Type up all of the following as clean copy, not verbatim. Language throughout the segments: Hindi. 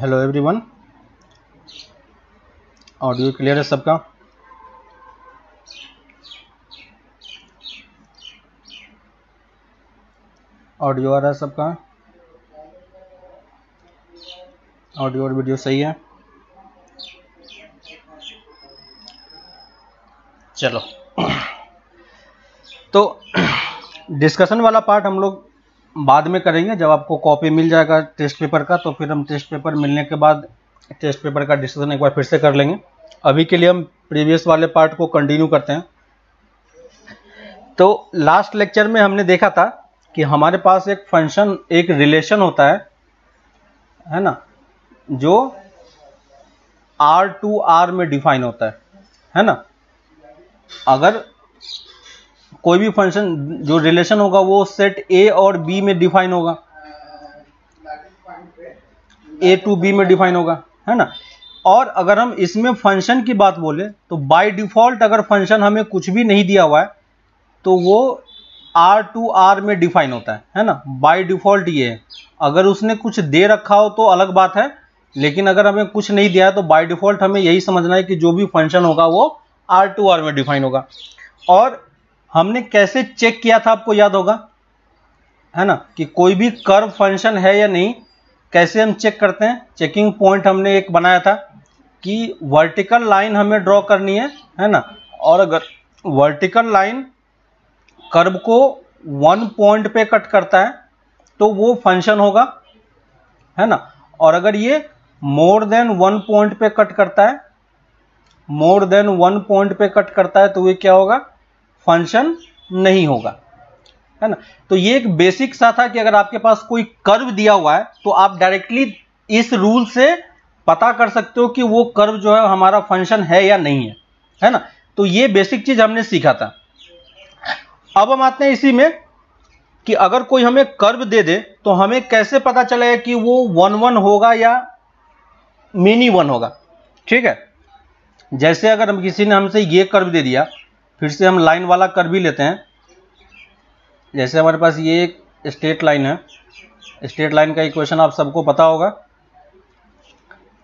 हेलो एवरीवन, ऑडियो क्लियर है सबका? ऑडियो आ रहा है सबका? ऑडियो और वीडियो सही है? चलो तो डिस्कशन वाला पार्ट हम लोग बाद में करेंगे, जब आपको कॉपी मिल जाएगा टेस्ट पेपर का, तो फिर हम टेस्ट पेपर मिलने के बाद टेस्ट पेपर का डिस्कशन एक बार फिर से कर लेंगे। अभी के लिए हम प्रीवियस वाले पार्ट को कंटिन्यू करते हैं। तो लास्ट लेक्चर में हमने देखा था कि हमारे पास एक फंक्शन, एक रिलेशन होता है ना, जो R टू R में डिफाइन होता है ना। अगर कोई भी फंक्शन जो रिलेशन होगा वो सेट A और B में डिफाइन होगा, A टू B में डिफाइन होगा, है ना। और अगर हम इसमें फंक्शन की बात बोले तो बाय डिफॉल्ट अगर फंक्शन हमें कुछ भी नहीं दिया हुआ है तो वो R टू R में डिफाइन होता है ना। बाय डिफॉल्ट ये है। अगर उसने कुछ दे रखा हो तो अलग बात है, लेकिन अगर हमें कुछ नहीं दिया है तो बाय डिफॉल्ट हमें यही समझना है कि जो भी फंक्शन होगा वो R टू R में डिफाइन होगा। और हमने कैसे चेक किया था आपको याद होगा, है ना, कि कोई भी कर्व फंक्शन है या नहीं, कैसे हम चेक करते हैं। चेकिंग पॉइंट हमने एक बनाया था कि वर्टिकल लाइन हमें ड्रॉ करनी है ना। और अगर वर्टिकल लाइन कर्व को 1 पॉइंट पे कट करता है तो वो फंक्शन होगा, है ना। और अगर ये मोर देन 1 पॉइंट पे कट करता है, मोर देन 1 पॉइंट पे कट करता है तो ये क्या होगा, फंक्शन नहीं होगा, है ना। तो ये एक बेसिक सा था कि अगर आपके पास कोई कर्व दिया हुआ है तो आप डायरेक्टली इस रूल से पता कर सकते हो कि वो कर्व जो है हमारा फंक्शन है या नहीं है ना। तो ये बेसिक चीज हमने सीखा था। अब हम आते हैं इसी में कि अगर कोई हमें कर्व दे दे तो हमें कैसे पता चलेगा कि वो 1 1 होगा या मिनी 1 होगा। ठीक है, जैसे अगर हम किसी ने हमसे ये कर्व दे दिया, फिर से हम लाइन वाला कर्व ही लेते हैं। जैसे हमारे पास ये एक स्ट्रेट लाइन है, स्ट्रेट लाइन का इक्वेशन आप सबको पता होगा,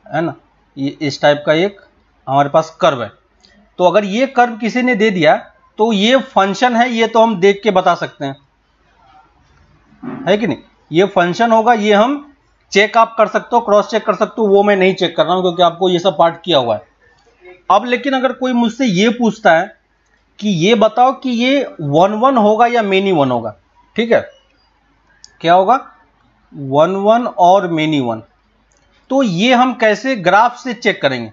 है ना। ये इस टाइप का एक हमारे पास कर्व है। तो अगर ये कर्व किसी ने दे दिया तो ये फंक्शन है, ये तो हम देख के बता सकते हैं, है कि नहीं। ये फंक्शन होगा, ये हम चेक आप कर सकते हो, क्रॉस चेक कर सकते हो। वो मैं नहीं चेक कर रहा हूं क्योंकि आपको ये सब पार्ट किया हुआ है। अब लेकिन अगर कोई मुझसे ये पूछता है कि ये बताओ कि ये 1 1 होगा या मेनी 1 होगा, ठीक है, क्या होगा, 1 1 और मेनी 1, तो ये हम कैसे ग्राफ से चेक करेंगे।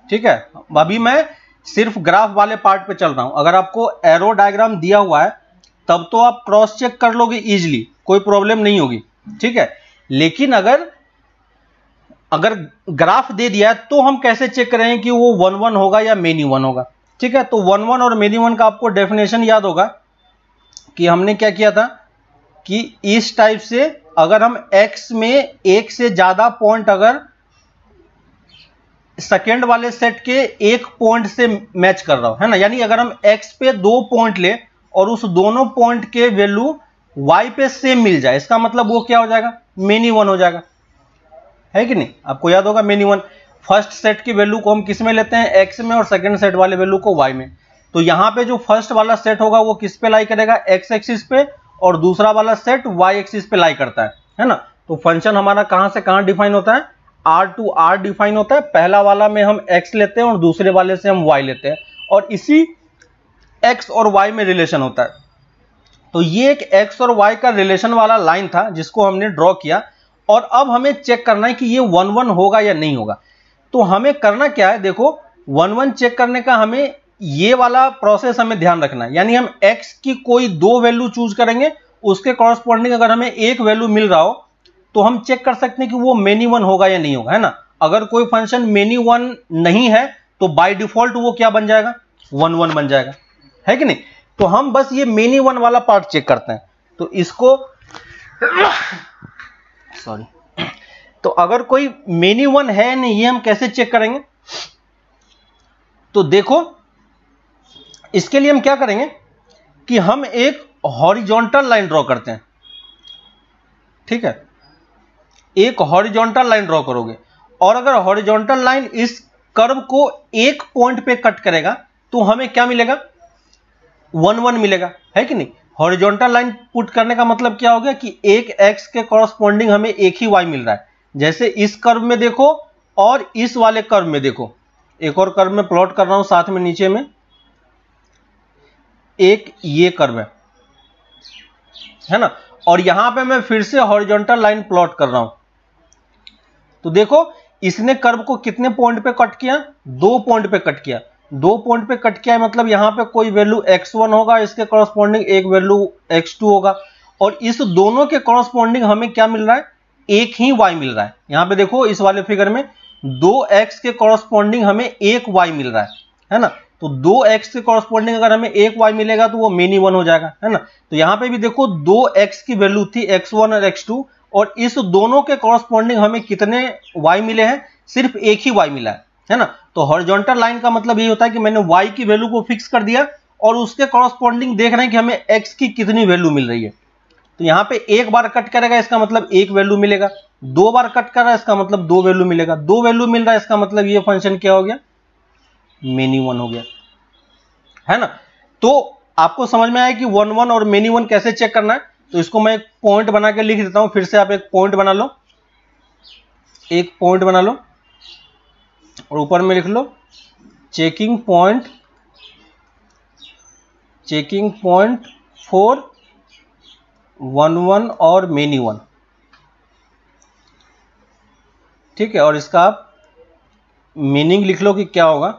ठीक है, अभी मैं सिर्फ ग्राफ वाले पार्ट पे चल रहा हूं। अगर आपको एरो डायग्राम दिया हुआ है तब तो आप क्रॉस चेक कर लोगे इजीली, कोई प्रॉब्लम नहीं होगी, ठीक है। लेकिन अगर ग्राफ दे दिया है तो हम कैसे चेक करेंगे कि वो 1 1 होगा या मेनी 1 होगा। ठीक है, तो 1 1 और मेनी 1 का आपको डेफिनेशन याद होगा कि हमने क्या किया था कि इस टाइप से अगर हम x में एक से ज्यादा पॉइंट अगर सेकेंड वाले सेट के एक पॉइंट से मैच कर रहा हो, है ना, यानी अगर हम x पे 2 पॉइंट ले और उस दोनों पॉइंट के वैल्यू y पे सेम मिल जाए, इसका मतलब वो क्या हो जाएगा, मेनी 1 हो जाएगा, है कि नहीं। आपको याद होगा मेनी 1, फर्स्ट सेट की वैल्यू को हम किस में लेते हैं, x में, और सेकंड सेट वाले वैल्यू को y में। तो यहां पे जो फर्स्ट वाला सेट होगा वो किस पे लाई करेगा, x एक्सिस पे, और दूसरा वाला सेट y एक्सिस पे लाई करता है ना। तो फंक्शन हमारा कहां से कहां डिफाइन होता है, R टू R डिफाइन होता है। पहला वाला में हम x लेते हैं और दूसरे वाले से हम y लेते हैं, और इसी x और y में रिलेशन होता है। तो ये एक x और y का रिलेशन वाला लाइन था जिसको हमने ड्रॉ किया। और अब हमें चेक करना है कि ये 1 1 होगा या नहीं होगा। तो हमें करना क्या है, देखो 1 1 चेक करने का हमें ये वाला प्रोसेस हमें ध्यान रखना है। यानी हम x की कोई 2 वैल्यू चूज करेंगे, उसके कॉरस्पॉन्डिंग अगर हमें एक वैल्यू मिल रहा हो तो हम चेक कर सकते हैं कि वो मेनी 1 होगा या नहीं होगा, है ना। अगर कोई फंक्शन मेनी 1 नहीं है तो बाय डिफॉल्ट वो क्या बन जाएगा, 1 1 बन जाएगा, है कि नहीं। तो हम बस ये मेनी 1 वाला पार्ट चेक करते हैं। तो इसको सॉरी, तो अगर कोई मेनी 1 है नहीं, ये हम कैसे चेक करेंगे। तो देखो इसके लिए हम क्या करेंगे कि हम एक हॉरिजॉन्टल लाइन ड्रॉ करते हैं। ठीक है, एक हॉरिजॉन्टल लाइन ड्रॉ करोगे और अगर हॉरिजॉन्टल लाइन इस कर्व को एक पॉइंट पे कट करेगा तो हमें क्या मिलेगा, 1 1 मिलेगा, है कि नहीं। हॉरिजॉन्टल लाइन पुट करने का मतलब क्या हो गया कि एक x के कॉरस्पॉन्डिंग हमें एक ही y मिल रहा है। जैसे इस कर्व में देखो और इस वाले कर्व में देखो, एक और कर्व में प्लॉट कर रहा हूं साथ में नीचे में, एक ये कर्व है ना, और यहां पे मैं फिर से हॉरिजॉन्टल लाइन प्लॉट कर रहा हूं। तो देखो इसने कर्व को कितने पॉइंट पे कट किया, 2 पॉइंट पे कट किया। 2 पॉइंट पे कट किया है मतलब यहां पे कोई वैल्यू x1 होगा, इसके कॉरस्पॉन्डिंग एक वैल्यू x2 होगा, और इस दोनों के कॉरस्पॉन्डिंग हमें क्या मिल रहा है, एक ही y मिल रहा है। यहां पे देखो इस वाले फिगर में 2x के कॉरस्पॉन्डिंग हमें एक y मिल रहा है ना। तो 2x के कॉरस्पॉन्डिंग अगर हमें एक y मिलेगा तो वो मेनी 1 हो जाएगा, है ना। तो यहां पे भी देखो 2x की वैल्यू थी x1 और x2, और इस दोनों के कॉरस्पॉन्डिंग हमें कितने y मिले हैं, सिर्फ एक ही y मिला है ना। तो हॉरिजॉन्टल लाइन का मतलब ये होता है कि मैंने y की वैल्यू को फिक्स कर दिया और उसके कॉरस्पॉन्डिंग देख रहे हैं कि हमें x की कितनी वैल्यू मिल रही है। तो यहां पे एक बार कट करेगा इसका मतलब एक वैल्यू मिलेगा, 2 बार कट कर रहा है इसका मतलब 2 वैल्यू मिलेगा, 2 वैल्यू मिल रहा है इसका मतलब ये फंक्शन क्या हो गया, मेनी 1 हो गया, है ना। तो आपको समझ में आया कि 1 1 और मेनी 1 कैसे चेक करना है। तो इसको मैं एक पॉइंट बना के लिख देता हूं, फिर से आप एक पॉइंट बना लो, एक पॉइंट बना लो और ऊपर में लिख लो चेकिंग पॉइंट फॉर 1 1 और मेनी 1, ठीक है। और इसका आप मीनिंग लिख लो कि क्या होगा।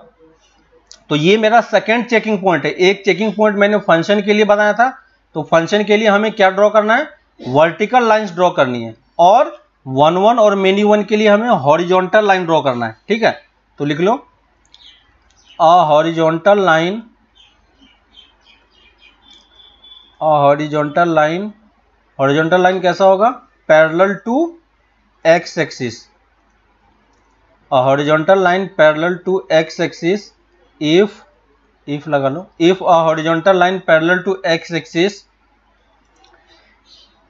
तो ये मेरा सेकंड चेकिंग पॉइंट है। एक चेकिंग पॉइंट मैंने फंक्शन के लिए बनाया था, तो फंक्शन के लिए हमें क्या ड्रॉ करना है, वर्टिकल लाइंस ड्रॉ करनी है, और 1 1 और मेनी 1 के लिए हमें हॉरिजॉन्टल लाइन ड्रॉ करना है, ठीक है। तो लिख लो a horizontal line, horizontal line कैसा होगा, parallel to x axis, a horizontal line parallel to x axis if लगा लो, if a horizontal line parallel to x axis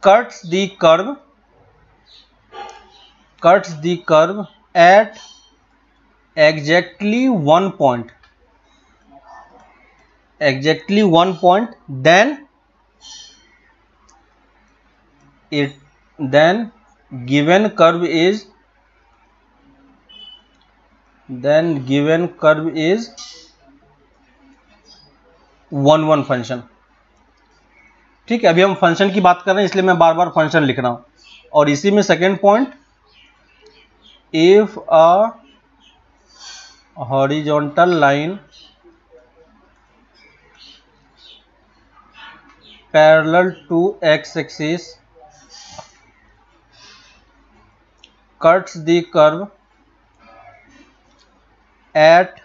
cuts the curve at exactly one point, then given curve is 1 1 function, ठीक है। अभी हम फंक्शन की बात कर रहे हैं इसलिए मैं बार बार फंक्शन लिख रहा हूं। और इसी में second point, if a horizontal line parallel to x axis cuts the curve at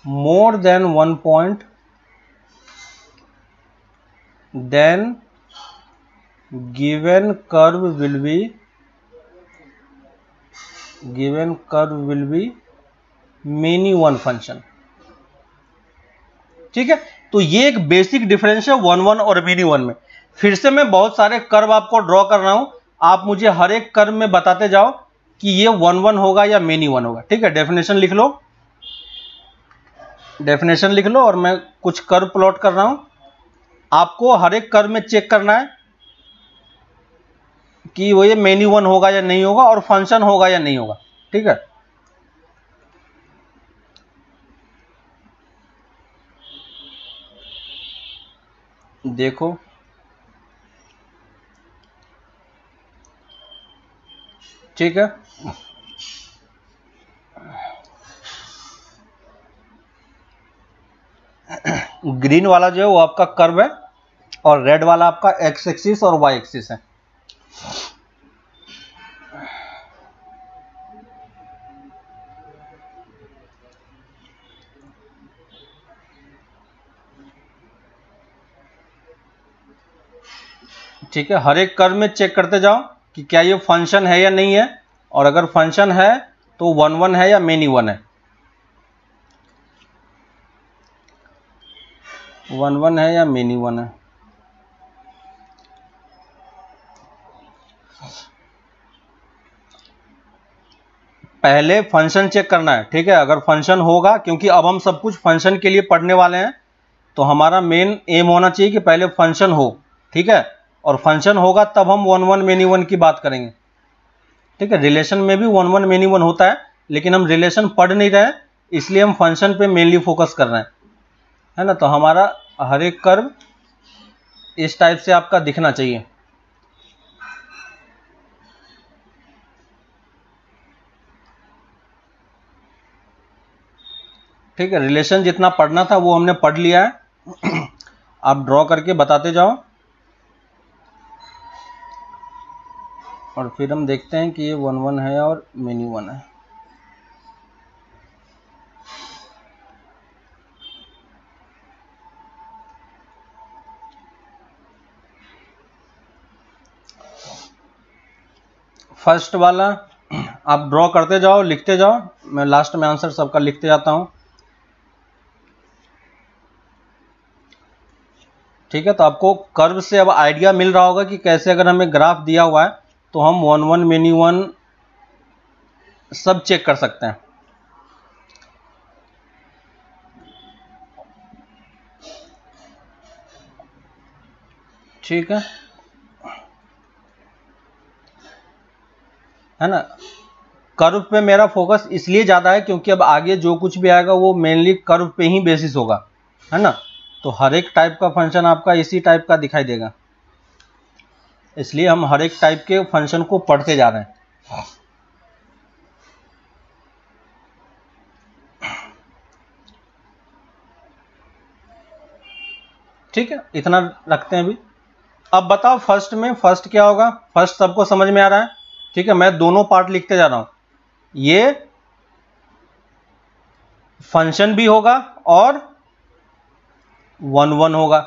more than one point, then given curve will be many one function, ठीक है। तो ये एक बेसिक डिफरेंस है 1 1 और मेनी 1 में। फिर से मैं बहुत सारे कर्व आपको ड्रॉ कर रहा हूं, आप मुझे हर एक कर्व में बताते जाओ कि ये 1 1 होगा या मेनी 1 होगा, ठीक है। डेफिनेशन लिख लो और मैं कुछ कर्व प्लॉट कर रहा हूं। आपको हर एक कर्व में चेक करना है कि वो ये मेनी 1 होगा या नहीं होगा, और फंक्शन होगा या नहीं होगा, ठीक है। देखो ठीक है, ग्रीन वाला जो है वो आपका कर्व है और रेड वाला आपका एक्स एक्सिस और वाई एक्सिस है। ठीक है, हर एक कर्व में चेक करते जाओ कि क्या ये फंक्शन है या नहीं है, और अगर फंक्शन है तो 1 1 है या मेनी 1 है, 1 1 है या मेनी 1 है। पहले फंक्शन चेक करना है, ठीक है। अगर फंक्शन होगा, क्योंकि अब हम सब कुछ फंक्शन के लिए पढ़ने वाले हैं, तो हमारा मेन एम होना चाहिए कि पहले फंक्शन हो, ठीक है। और फंक्शन होगा तब हम वन वन मेनी वन की बात करेंगे, ठीक है। रिलेशन में भी वन वन मेनी वन होता है, लेकिन हम रिलेशन पढ़ नहीं रहे हैं, इसलिए हम फंक्शन पे मेनली फोकस कर रहे हैं, है ना। तो हमारा हर एक कर्व इस टाइप से आपका दिखना चाहिए, ठीक है। रिलेशन जितना पढ़ना था वो हमने पढ़ लिया है। आप ड्रॉ करके बताते जाओ और फिर हम देखते हैं कि ये वन वन है और मेनी वन है। फर्स्ट वाला आप ड्रॉ करते जाओ, लिखते जाओ, मैं लास्ट में आंसर सबका लिखते जाता हूं, ठीक है। तो आपको कर्व से अब आइडिया मिल रहा होगा कि कैसे अगर हमें ग्राफ दिया हुआ है तो हम वन वन मेनी वन सब चेक कर सकते हैं, ठीक है ना। कर्व पे मेरा फोकस इसलिए ज़्यादा है क्योंकि अब आगे जो कुछ भी आएगा वो मेनली कर्व पे ही बेसिस होगा, है ना। तो हर एक टाइप का फंक्शन आपका इसी टाइप का दिखाई देगा, इसलिए हम हर एक टाइप के फंक्शन को पढ़ते जा रहे हैं, ठीक है। इतना रखते हैं अभी। अब बताओ फर्स्ट में, फर्स्ट क्या होगा? फर्स्ट सबको समझ में आ रहा है, ठीक है। मैं दोनों पार्ट लिखते जा रहा हूं, ये फंक्शन भी होगा और वन वन होगा,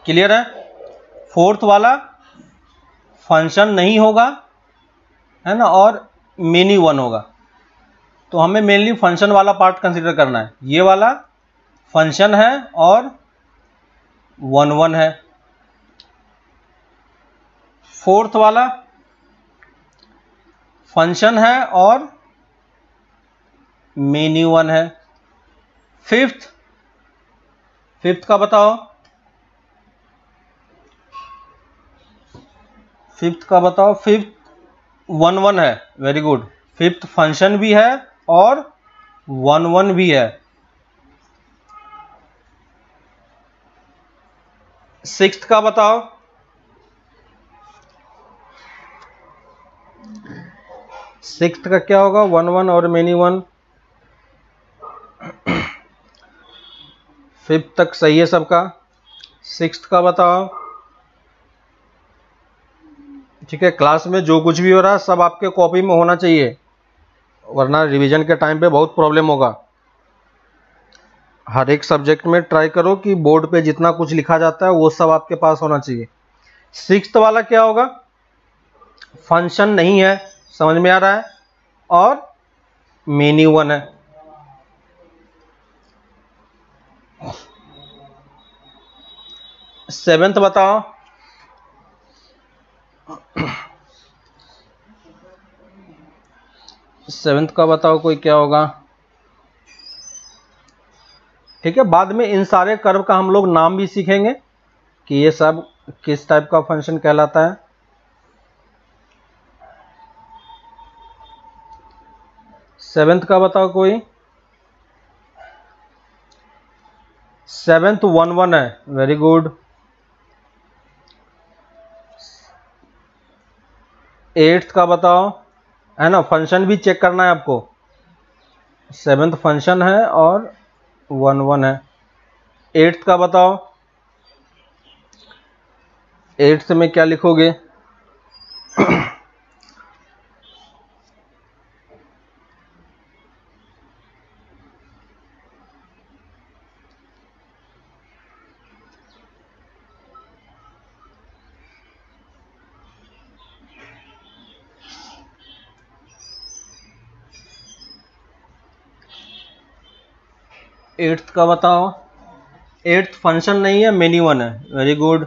क्लियर है। फोर्थ वाला फंक्शन नहीं होगा, है ना, और मेनी वन होगा। तो हमें मेनली फंक्शन वाला पार्ट कंसीडर करना है। ये वाला फंक्शन है और वन वन है। फोर्थ वाला फंक्शन है और मेनी वन है। फिफ्थ, फिफ्थ का बताओ, फिफ्थ का बताओ। फिफ्थ वन वन है, वेरी गुड। फिफ्थ फंक्शन भी है और वन वन भी है। सिक्स्थ का बताओ, सिक्स्थ का क्या होगा? वन वन और मेनी वन। फिफ्थ तक सही है सबका। सिक्स्थ का बताओ, ठीक है। क्लास में जो कुछ भी हो रहा है सब आपके कॉपी में होना चाहिए, वरना रिवीजन के टाइम पे बहुत प्रॉब्लम होगा। हर एक सब्जेक्ट में ट्राई करो कि बोर्ड पे जितना कुछ लिखा जाता है वो सब आपके पास होना चाहिए। सिक्स्थ वाला क्या होगा? फंक्शन नहीं है, समझ में आ रहा है, और मेनी वन है। सेवेंथ बताओ, सेवेंथ का बताओ कोई क्या होगा? ठीक है, बाद में इन सारे कर्व का हम लोग नाम भी सीखेंगे कि ये सब किस टाइप का फंक्शन कहलाता है। सेवेंथ का बताओ कोई? सेवेंथ वन वन है, वेरी गुड। एट्थ का बताओ, है ना, फंक्शन भी चेक करना है आपको। सेवेंथ फंक्शन है और वन वन है। एट्थ का बताओ, एट्थ में क्या लिखोगे? एट्थ का बताओ। एट्थ फंक्शन नहीं है, मेनी वन है, वेरी गुड।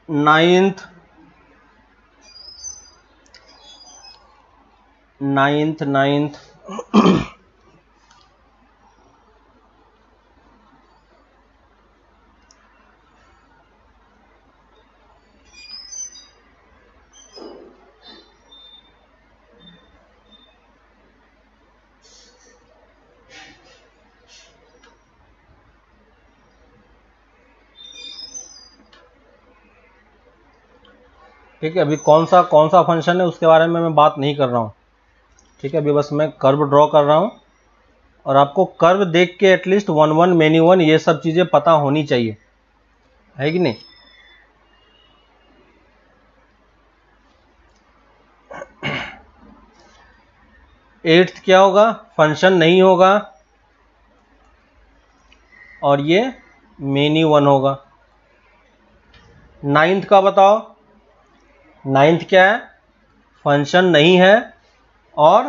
नाइन्थ, नाइन्थ ठीक है, अभी कौन सा फंक्शन है उसके बारे में मैं बात नहीं कर रहा हूँ। ठीक है, अभी बस मैं कर्व ड्रॉ कर रहा हूँ और आपको कर्व देख के एटलीस्ट 1 1 मेनी 1 ये सब चीज़ें पता होनी चाहिए, है कि नहीं। एट्थ क्या होगा, फंक्शन नहीं होगा और ये मेनी 1 होगा। नाइन्थ का बताओ, नाइन्थ क्या है, फंक्शन नहीं है और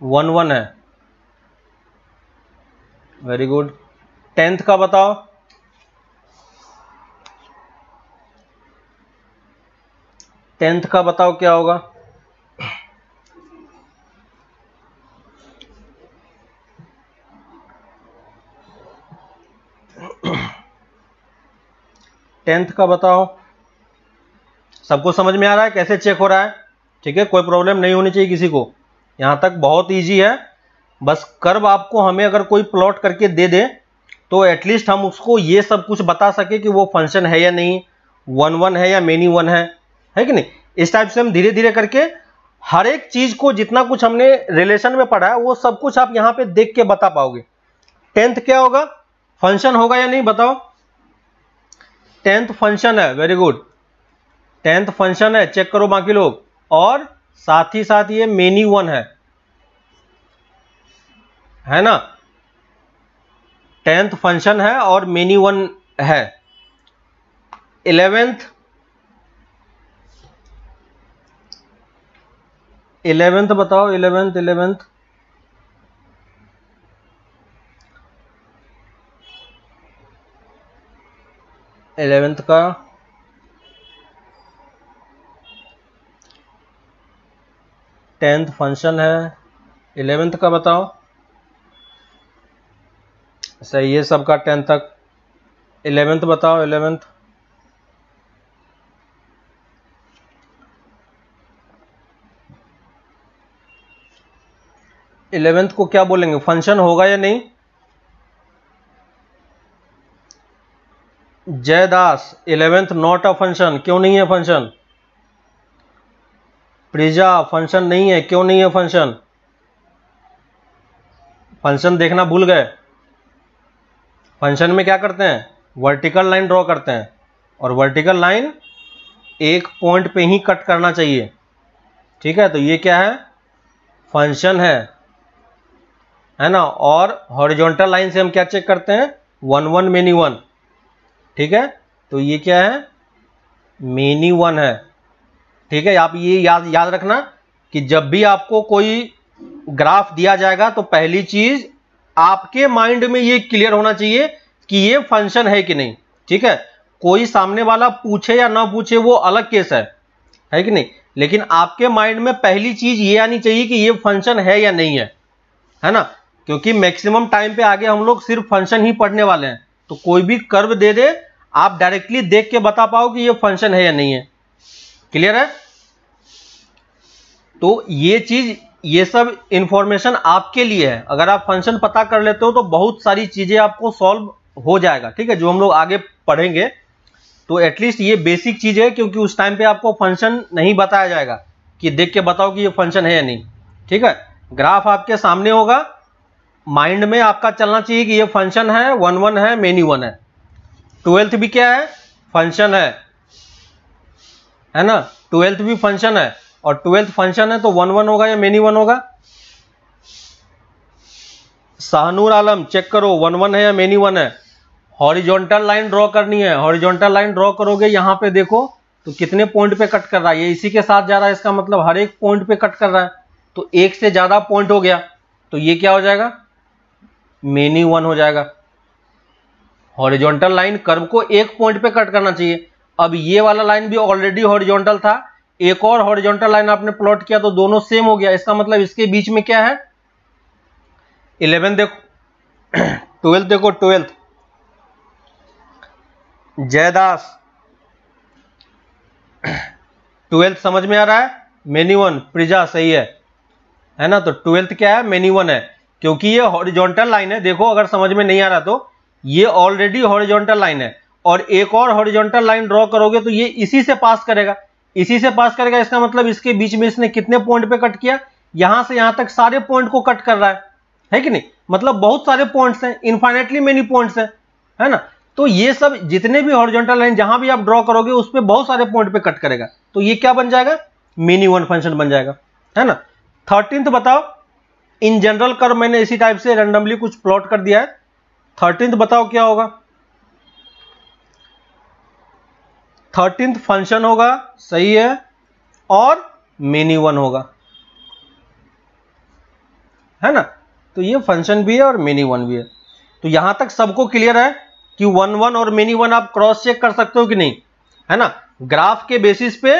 1 1 है। Very good. टेंथ का बताओ, टेंथ का बताओ क्या होगा। टेंथ का बताओ, सबको समझ में आ रहा है कैसे चेक हो रहा है। ठीक है, कोई प्रॉब्लम नहीं होनी चाहिए किसी को, यहां तक बहुत इजी है। बस कर्व आपको हमें अगर कोई प्लॉट करके दे दे तो एटलीस्ट हम उसको ये सब कुछ बता सके कि वो फंक्शन है या नहीं, 1 1 है या मेनी 1 है कि नहीं। इस टाइप से हम धीरे धीरे करके हर एक चीज को, जितना कुछ हमने रिलेशन में पढ़ा है वो सब कुछ आप यहां पे देख के बता पाओगे। टेंथ क्या होगा, फंक्शन होगा या नहीं बताओ। टेंथ फंक्शन है, वेरी गुड, टेंथ फंक्शन है, चेक करो बाकी लोग। और साथ ही साथ ये मेनी 1 है ना, टेंथ फंक्शन है और मेनी 1 है। 11th बताओ, 11th का टेंथ फंक्शन है, 11th का बताओ। सही है सबका, 10 तक। 11th बताओ, 11th। इलेवेंथ को क्या बोलेंगे, फंक्शन होगा या नहीं। Jaydas, 11th not a function, क्यों नहीं है फंक्शन। प्रिजा, फंक्शन नहीं है, क्यों नहीं है फंक्शन। फंक्शन देखना भूल गए। फंक्शन में क्या करते हैं, वर्टिकल लाइन ड्रॉ करते हैं और वर्टिकल लाइन एक पॉइंट पे ही कट करना चाहिए। ठीक है, तो ये क्या है, फंक्शन है ना। और हॉरिजॉन्टल लाइन से हम क्या चेक करते हैं, 1 1 मेनी 1। ठीक है, तो ये क्या है, मेनी 1 है। ठीक है, आप ये याद रखना कि जब भी आपको कोई ग्राफ दिया जाएगा तो पहली चीज आपके माइंड में ये क्लियर होना चाहिए कि ये फंक्शन है कि नहीं। ठीक है, कोई सामने वाला पूछे या ना पूछे वो अलग केस है कि नहीं, लेकिन आपके माइंड में पहली चीज ये आनी चाहिए कि ये फंक्शन है या नहीं है ना। क्योंकि मैक्सिमम टाइम पे आगे हम लोग सिर्फ फंक्शन ही पढ़ने वाले हैं, तो कोई भी कर्व दे दे आप डायरेक्टली देख के बता पाओ कि ये फंक्शन है या नहीं है। क्लियर है, तो ये चीज, ये सब इंफॉर्मेशन आपके लिए है। अगर आप फंक्शन पता कर लेते हो तो बहुत सारी चीजें आपको सॉल्व हो जाएगा। ठीक है, जो हम लोग आगे पढ़ेंगे, तो एटलीस्ट ये बेसिक चीज है, क्योंकि उस टाइम पे आपको फंक्शन नहीं बताया जाएगा कि देख के बताओ कि ये फंक्शन है या नहीं। ठीक है, ग्राफ आपके सामने होगा, माइंड में आपका चलना चाहिए कि ये फंक्शन है, 1 1 है, मेनी 1 है। 12th भी क्या है, फंक्शन है ना, 12th भी फंक्शन है और 12th फंक्शन है तो 1 1 होगा या मेनी 1 होगा। शाहनूर आलम, चेक करो 1 1 है या मेनी 1 है। हॉरिजॉन्टल लाइन ड्रॉ करनी है, हॉरिजॉन्टल लाइन ड्रॉ करोगे, यहां पे देखो तो कितने पॉइंट पे कट कर रहा है, ये इसी के साथ जा रहा है, इसका मतलब हर एक पॉइंट पे कट कर रहा है, तो एक से ज्यादा पॉइंट हो गया, तो ये क्या हो जाएगा, मेनी 1 हो जाएगा। हॉरिजॉन्टल लाइन कर्व को एक पॉइंट पे कट करना चाहिए। अब ये वाला लाइन भी ऑलरेडी हॉरिजॉन्टल था, एक और हॉरिजॉन्टल लाइन आपने प्लॉट किया तो दोनों सेम हो गया। इसका मतलब इसके बीच में क्या है, 11 देखो 12 देखो 12 जयदास 12 समझ में आ रहा है, मेनी वन प्रिजा सही है ना। तो 12 क्या है, मेनी वन है, क्योंकि ये हॉरिजॉन्टल लाइन है। देखो अगर समझ में नहीं आ रहा तो ये ऑलरेडी हॉरिजॉन्टल लाइन है और एक और हॉरिजॉन्टल लाइन ड्रॉ करोगे तो ये इसी से पास करेगा, इसी से पास करेगा। इसका मतलब इसके बीच में इसने कितने पॉइंट पे कट किया, यहां से यहां तक सारे पॉइंट को कट कर रहा है कि नहीं। मतलब बहुत सारे पॉइंट्स हैं, इनफाइनेटली मेनी पॉइंट्स हैं, है ना। तो ये सब जितने भी हॉरिजॉन्टल लाइन जहां भी आप ड्रॉ करोगे उस पे बहुत सारे पॉइंट पे कट करेगा, तो ये क्या बन जाएगा, मेनी वन फंक्शन बन जाएगा, है ना। 13th बताओ, इन जनरल कर्व मैंने इसी टाइप से रैंडमली कुछ प्लॉट कर दिया है। 13th बताओ क्या होगा, 13th फंक्शन होगा, सही है, और मेनी वन होगा, है ना। तो ये फंक्शन भी है और मेनी वन भी है। तो यहां तक सबको क्लियर है कि 1 1 और मेनी वन आप क्रॉस चेक कर सकते हो कि नहीं, है ना। ग्राफ के बेसिस पे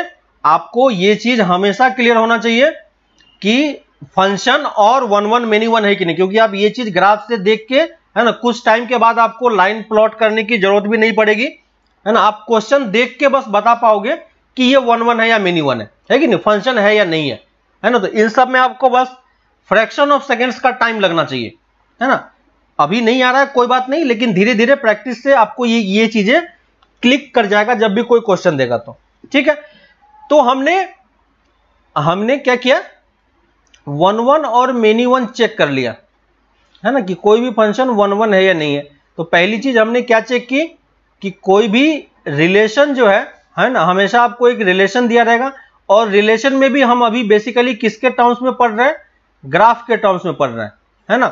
आपको ये चीज हमेशा क्लियर होना चाहिए कि फंक्शन और 1 1 मेनी वन है कि नहीं, क्योंकि आप ये चीज ग्राफ से देख के, है ना, कुछ टाइम के बाद आपको लाइन प्लॉट करने की जरूरत भी नहीं पड़ेगी, है ना। आप क्वेश्चन देख के बस बता पाओगे कि ये 1 1 है या मेनी वन है कि नहीं, फंक्शन है या नहीं है ना। तो इन सब में आपको बस फ्रैक्शन ऑफ सेकेंड्स का टाइम लगना चाहिए, है ना। अभी नहीं आ रहा है कोई बात नहीं, लेकिन धीरे धीरे प्रैक्टिस से आपको ये चीजें क्लिक कर जाएगा जब भी कोई क्वेश्चन देगा तो, ठीक है। तो हमने क्या किया, 1 1 और मेनी वन चेक कर लिया, है ना, कि कोई भी फंक्शन 1 1 है या नहीं है। तो पहली चीज हमने क्या चेक की कि कोई भी रिलेशन जो है ना, हमेशा आपको एक रिलेशन दिया रहेगा, और रिलेशन में भी हम अभी बेसिकली किसके टर्म्स में पढ़ रहे हैं, ग्राफ के टर्म्स में पढ़ रहे हैं, है ना।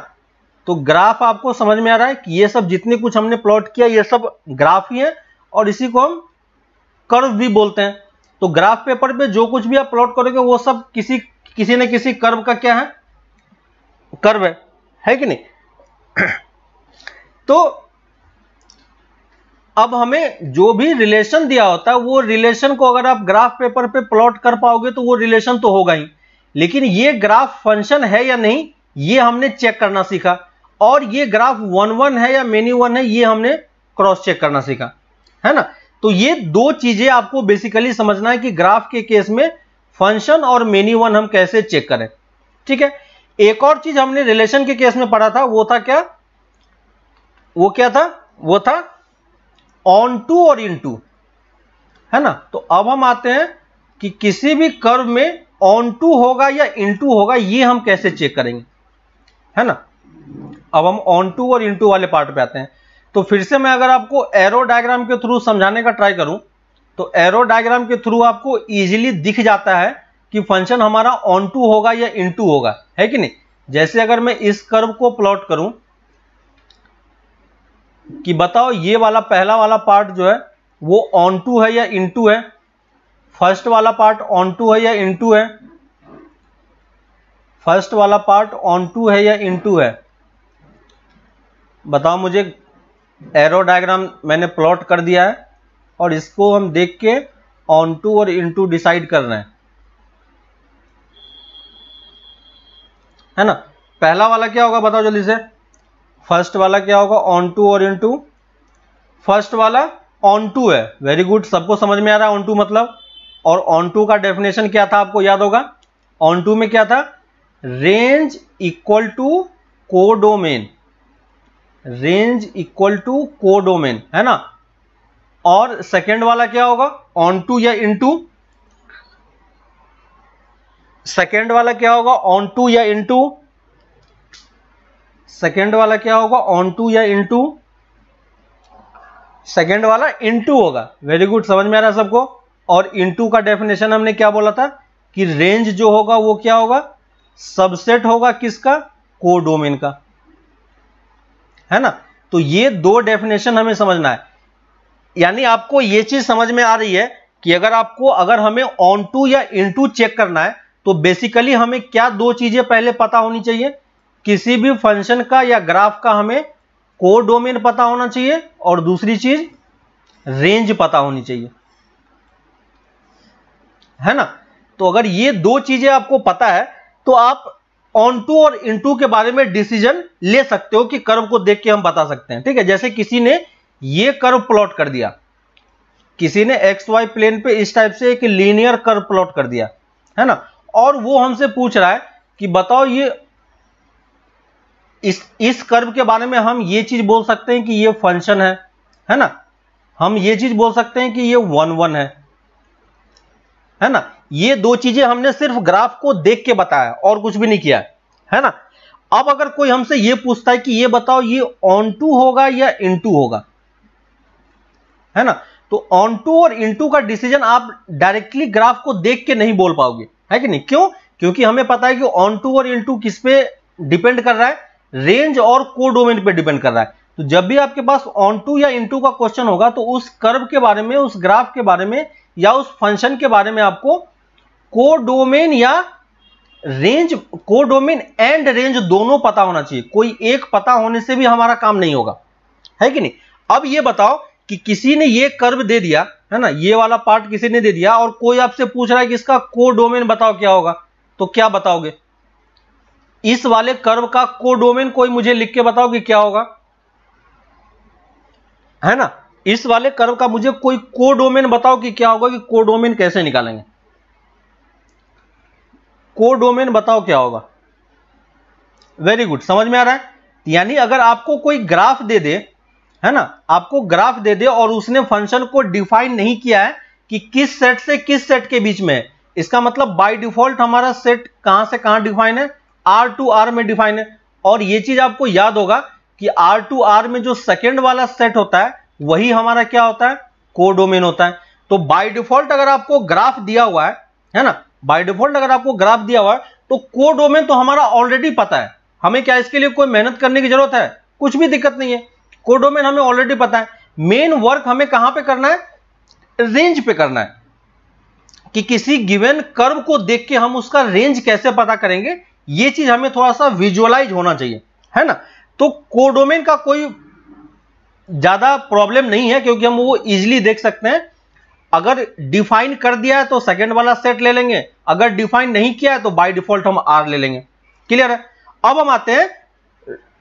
तो ग्राफ आपको समझ में आ रहा है कि ये सब जितने कुछ हमने प्लॉट किया ये सब ग्राफ ही है, और इसी को हम कर्व भी बोलते हैं। तो ग्राफ पेपर पे जो कुछ भी आप प्लॉट करोगे वो सब किसी न किसी कर्व का क्या है, कर्व है कि नहीं। तो अब हमें जो भी रिलेशन दिया होता है वो रिलेशन को अगर आप ग्राफ पेपर पे प्लॉट कर पाओगे तो वो रिलेशन तो होगा ही, लेकिन ये ग्राफ फंक्शन है या नहीं ये हमने चेक करना सीखा, और ये ग्राफ 1 1 है या मेनी वन है ये हमने क्रॉस चेक करना सीखा, है ना। तो ये दो चीजें आपको बेसिकली समझना है कि ग्राफ के केस में फंक्शन और मेनी वन हम कैसे चेक करें, ठीक है। एक और चीज हमने रिलेशन के केस में पढ़ा था, वो था क्या, वो था ऑन टू और इन टू, है ना। तो अब हम आते हैं कि किसी भी कर्व में ऑन टू होगा या इन टू होगा ये हम कैसे चेक करेंगे, है ना। अब हम ऑन टू और इन टू वाले पार्ट पे आते हैं। तो फिर से मैं अगर आपको एरो डायग्राम के थ्रू समझाने का ट्राई करूं तो एरो डायग्राम के थ्रू आपको इजीली दिख जाता है कि फंक्शन हमारा ऑन टू होगा या इन टू होगा, है कि नहीं। जैसे अगर मैं इस कर्व को प्लॉट करूं कि बताओ ये वाला पहला वाला पार्ट जो है वो ऑन टू है या इन टू है, फर्स्ट वाला पार्ट ऑन टू है या इन टू है, फर्स्ट वाला पार्ट ऑन टू है या इन टू है, बताओ मुझे। एरो डायग्राम मैंने प्लॉट कर दिया है और इसको हम देख के ऑन टू और इन टू डिसाइड कर रहे हैं, है ना। पहला वाला क्या होगा बताओ जल्दी से, फर्स्ट वाला क्या होगा, ऑन टू और इन टू। फर्स्ट वाला ऑन टू है, वेरी गुड, सबको समझ में आ रहा है ऑन टू मतलब। और ऑन टू का डेफिनेशन क्या था आपको याद होगा, ऑन टू में क्या था, range equal to codomain, range equal to codomain, है ना। और सेकेंड वाला क्या होगा, ऑन टू या इन टू, सेकेंड वाला क्या होगा, ऑन टू या इन टू, सेकेंड वाला क्या होगा, ऑन टू या इन टू, सेकेंड वाला इन टू होगा, वेरी गुड, समझ में आ रहा है सबको। और इन टू का डेफिनेशन हमने क्या बोला था कि रेंज जो होगा वो क्या होगा, सबसेट होगा किसका, कोडोमेन का, है ना। तो ये दो डेफिनेशन हमें समझना है, यानी आपको ये चीज समझ में आ रही है कि अगर हमें ऑन टू या इन टू चेक करना है तो बेसिकली हमें क्या दो चीजें पहले पता होनी चाहिए, किसी भी फंक्शन का या ग्राफ का हमें कोडोमेन पता होना चाहिए, और दूसरी चीज रेंज पता होनी चाहिए, है ना। तो अगर ये दो चीजें आपको पता है तो आप ऑन टू और इनटू के बारे में डिसीजन ले सकते हो कि कर्व को देख के हम बता सकते हैं। ठीक है, जैसे किसी ने ये कर्व प्लॉट कर दिया, किसी ने एक्स वाई प्लेन पे इस टाइप से एक लीनियर कर्व प्लॉट कर दिया, है ना, और वो हमसे पूछ रहा है कि बताओ ये इस कर्व के बारे में हम ये चीज बोल सकते हैं कि ये फंक्शन है ना, हम ये चीज बोल सकते हैं कि ये 1 1 है ना। ये दो चीजें हमने सिर्फ ग्राफ को देख के बताया और कुछ भी नहीं किया है ना। अब अगर कोई हमसे ये पूछता है कि ये बताओ ये ऑन टू होगा या इनटू होगा, है ना, तो ऑन टू और इनटू का डिसीजन आप डायरेक्टली ग्राफ को देख के नहीं बोल पाओगे, है कि नहीं। क्यों? क्योंकि हमें पता है कि ऑन टू और इनटू किस पे डिपेंड कर रहा है, रेंज और कोडोमेन पे डिपेंड कर रहा है। तो जब भी आपके पास ऑन टू या इनटू का क्वेश्चन होगा तो उस कर्व के बारे में, उस ग्राफ के बारे में या उस फंक्शन के बारे में आपको कोडोमेन या रेंज, कोडोमेन एंड रेंज दोनों पता होना चाहिए। कोई एक पता होने से भी हमारा काम नहीं होगा, है कि नहीं। अब ये बताओ कि किसी ने ये कर्व दे दिया, है ना, ये वाला पार्ट किसी ने दे दिया और कोई आपसे पूछ रहा है कि इसका कोडोमेन बताओ क्या होगा, तो क्या बताओगे? इस वाले कर्व का कोडोमेन कोई मुझे लिख के बताओ कि क्या होगा, है ना। इस वाले कर्व का मुझे कोई कोडोमेन बताओ कि क्या होगा, कि कोडोमेन कैसे निकालेंगे, कोडोमेन बताओ क्या होगा। वेरी गुड, समझ में आ रहा है। यानी अगर आपको कोई ग्राफ दे दे, है ना, आपको ग्राफ दे दे और उसने फंक्शन को डिफाइन नहीं किया है कि किस सेट से किस सेट के बीच में है, इसका मतलब बाय डिफॉल्ट हमारा सेट कहां से कहां डिफाइन है, R to R में डिफाइन है। और यह चीज आपको याद होगा कि R to R में जो सेकेंड वाला सेट होता है वही हमारा क्या होता है, कोडोमेन होता है। तो बाय डिफॉल्ट अगर आपको ग्राफ दिया हुआ है ना, बाय डिफॉल्ट अगर आपको ग्राफ दिया हुआ है तो कोडोमेन तो हमारा ऑलरेडी पता है, हमें क्या इसके लिए कोई मेहनत करने की जरूरत है, कुछ भी दिक्कत नहीं है, कोडोमेन हमें ऑलरेडी पता है। मेन वर्क हमें कहां पे करना है, रेंज पे करना है, कि किसी गिवन कर्व को देख के हम उसका रेंज कैसे पता करेंगे, ये चीज हमें थोड़ा सा विजुअलाइज होना चाहिए, है ना। तो कोडोमेन का कोई ज्यादा प्रॉब्लम नहीं है क्योंकि हम वो इजीली देख सकते हैं। अगर डिफाइन कर दिया है तो सेकंड वाला सेट ले लेंगे, अगर डिफाइन नहीं किया है तो बाय डिफॉल्ट हम आर ले लेंगे। क्लियर है। अब हम आते हैं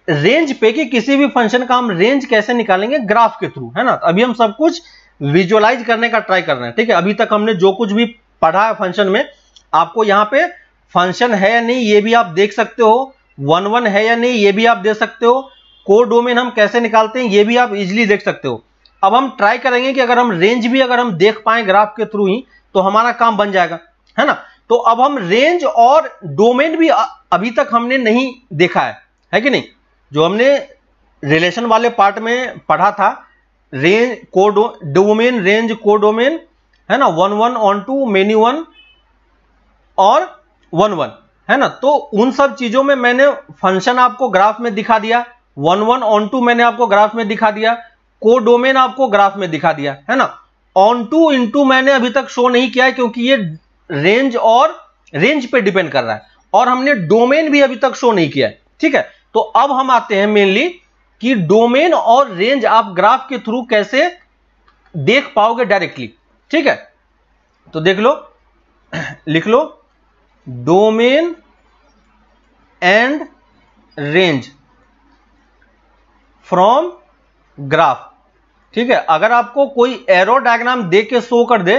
रेंज पे कि किसी भी फंक्शन का हम रेंज कैसे निकालेंगे ग्राफ के थ्रू, है ना। अभी हम सब कुछ विजुअलाइज करने का ट्राई कर रहे हैं, ठीक है। अभी तक हमने जो कुछ भी पढ़ा है फंक्शन में, आपको यहां पे फंक्शन है या नहीं ये भी आप देख सकते हो, 1 1 है या नहीं ये भी आप देख सकते हो, कोडोमेन हम कैसे निकालते हैं ये भी आप इजीली देख सकते हो। अब हम ट्राई करेंगे कि अगर हम रेंज भी अगर हम देख पाए ग्राफ के थ्रू ही तो हमारा काम बन जाएगा, है ना। तो अब हम रेंज और डोमेन भी अभी तक हमने नहीं देखा है कि नहीं। जो हमने रिलेशन वाले पार्ट में पढ़ा था, रेंज डोमेन रेंज कोडोमेन, है ना, 1 1 ऑन टू मेनी 1 और 1 1, है ना। तो उन सब चीजों में मैंने फंक्शन आपको ग्राफ में दिखा दिया, 1 1 ऑन टू मैंने आपको ग्राफ में दिखा दिया, कोडोमेन आपको ग्राफ में दिखा दिया, है ना। ऑन टू इनटू मैंने अभी तक शो नहीं किया है क्योंकि ये रेंज और रेंज पे डिपेंड कर रहा है, और हमने डोमेन भी अभी तक शो नहीं किया है, ठीक है। तो अब हम आते हैं मेनली कि डोमेन और रेंज आप ग्राफ के थ्रू कैसे देख पाओगे डायरेक्टली, ठीक है। तो देख लो, लिख लो, domain and range from graph, ठीक है। अगर आपको कोई एरो डायग्राम देख के शो कर दे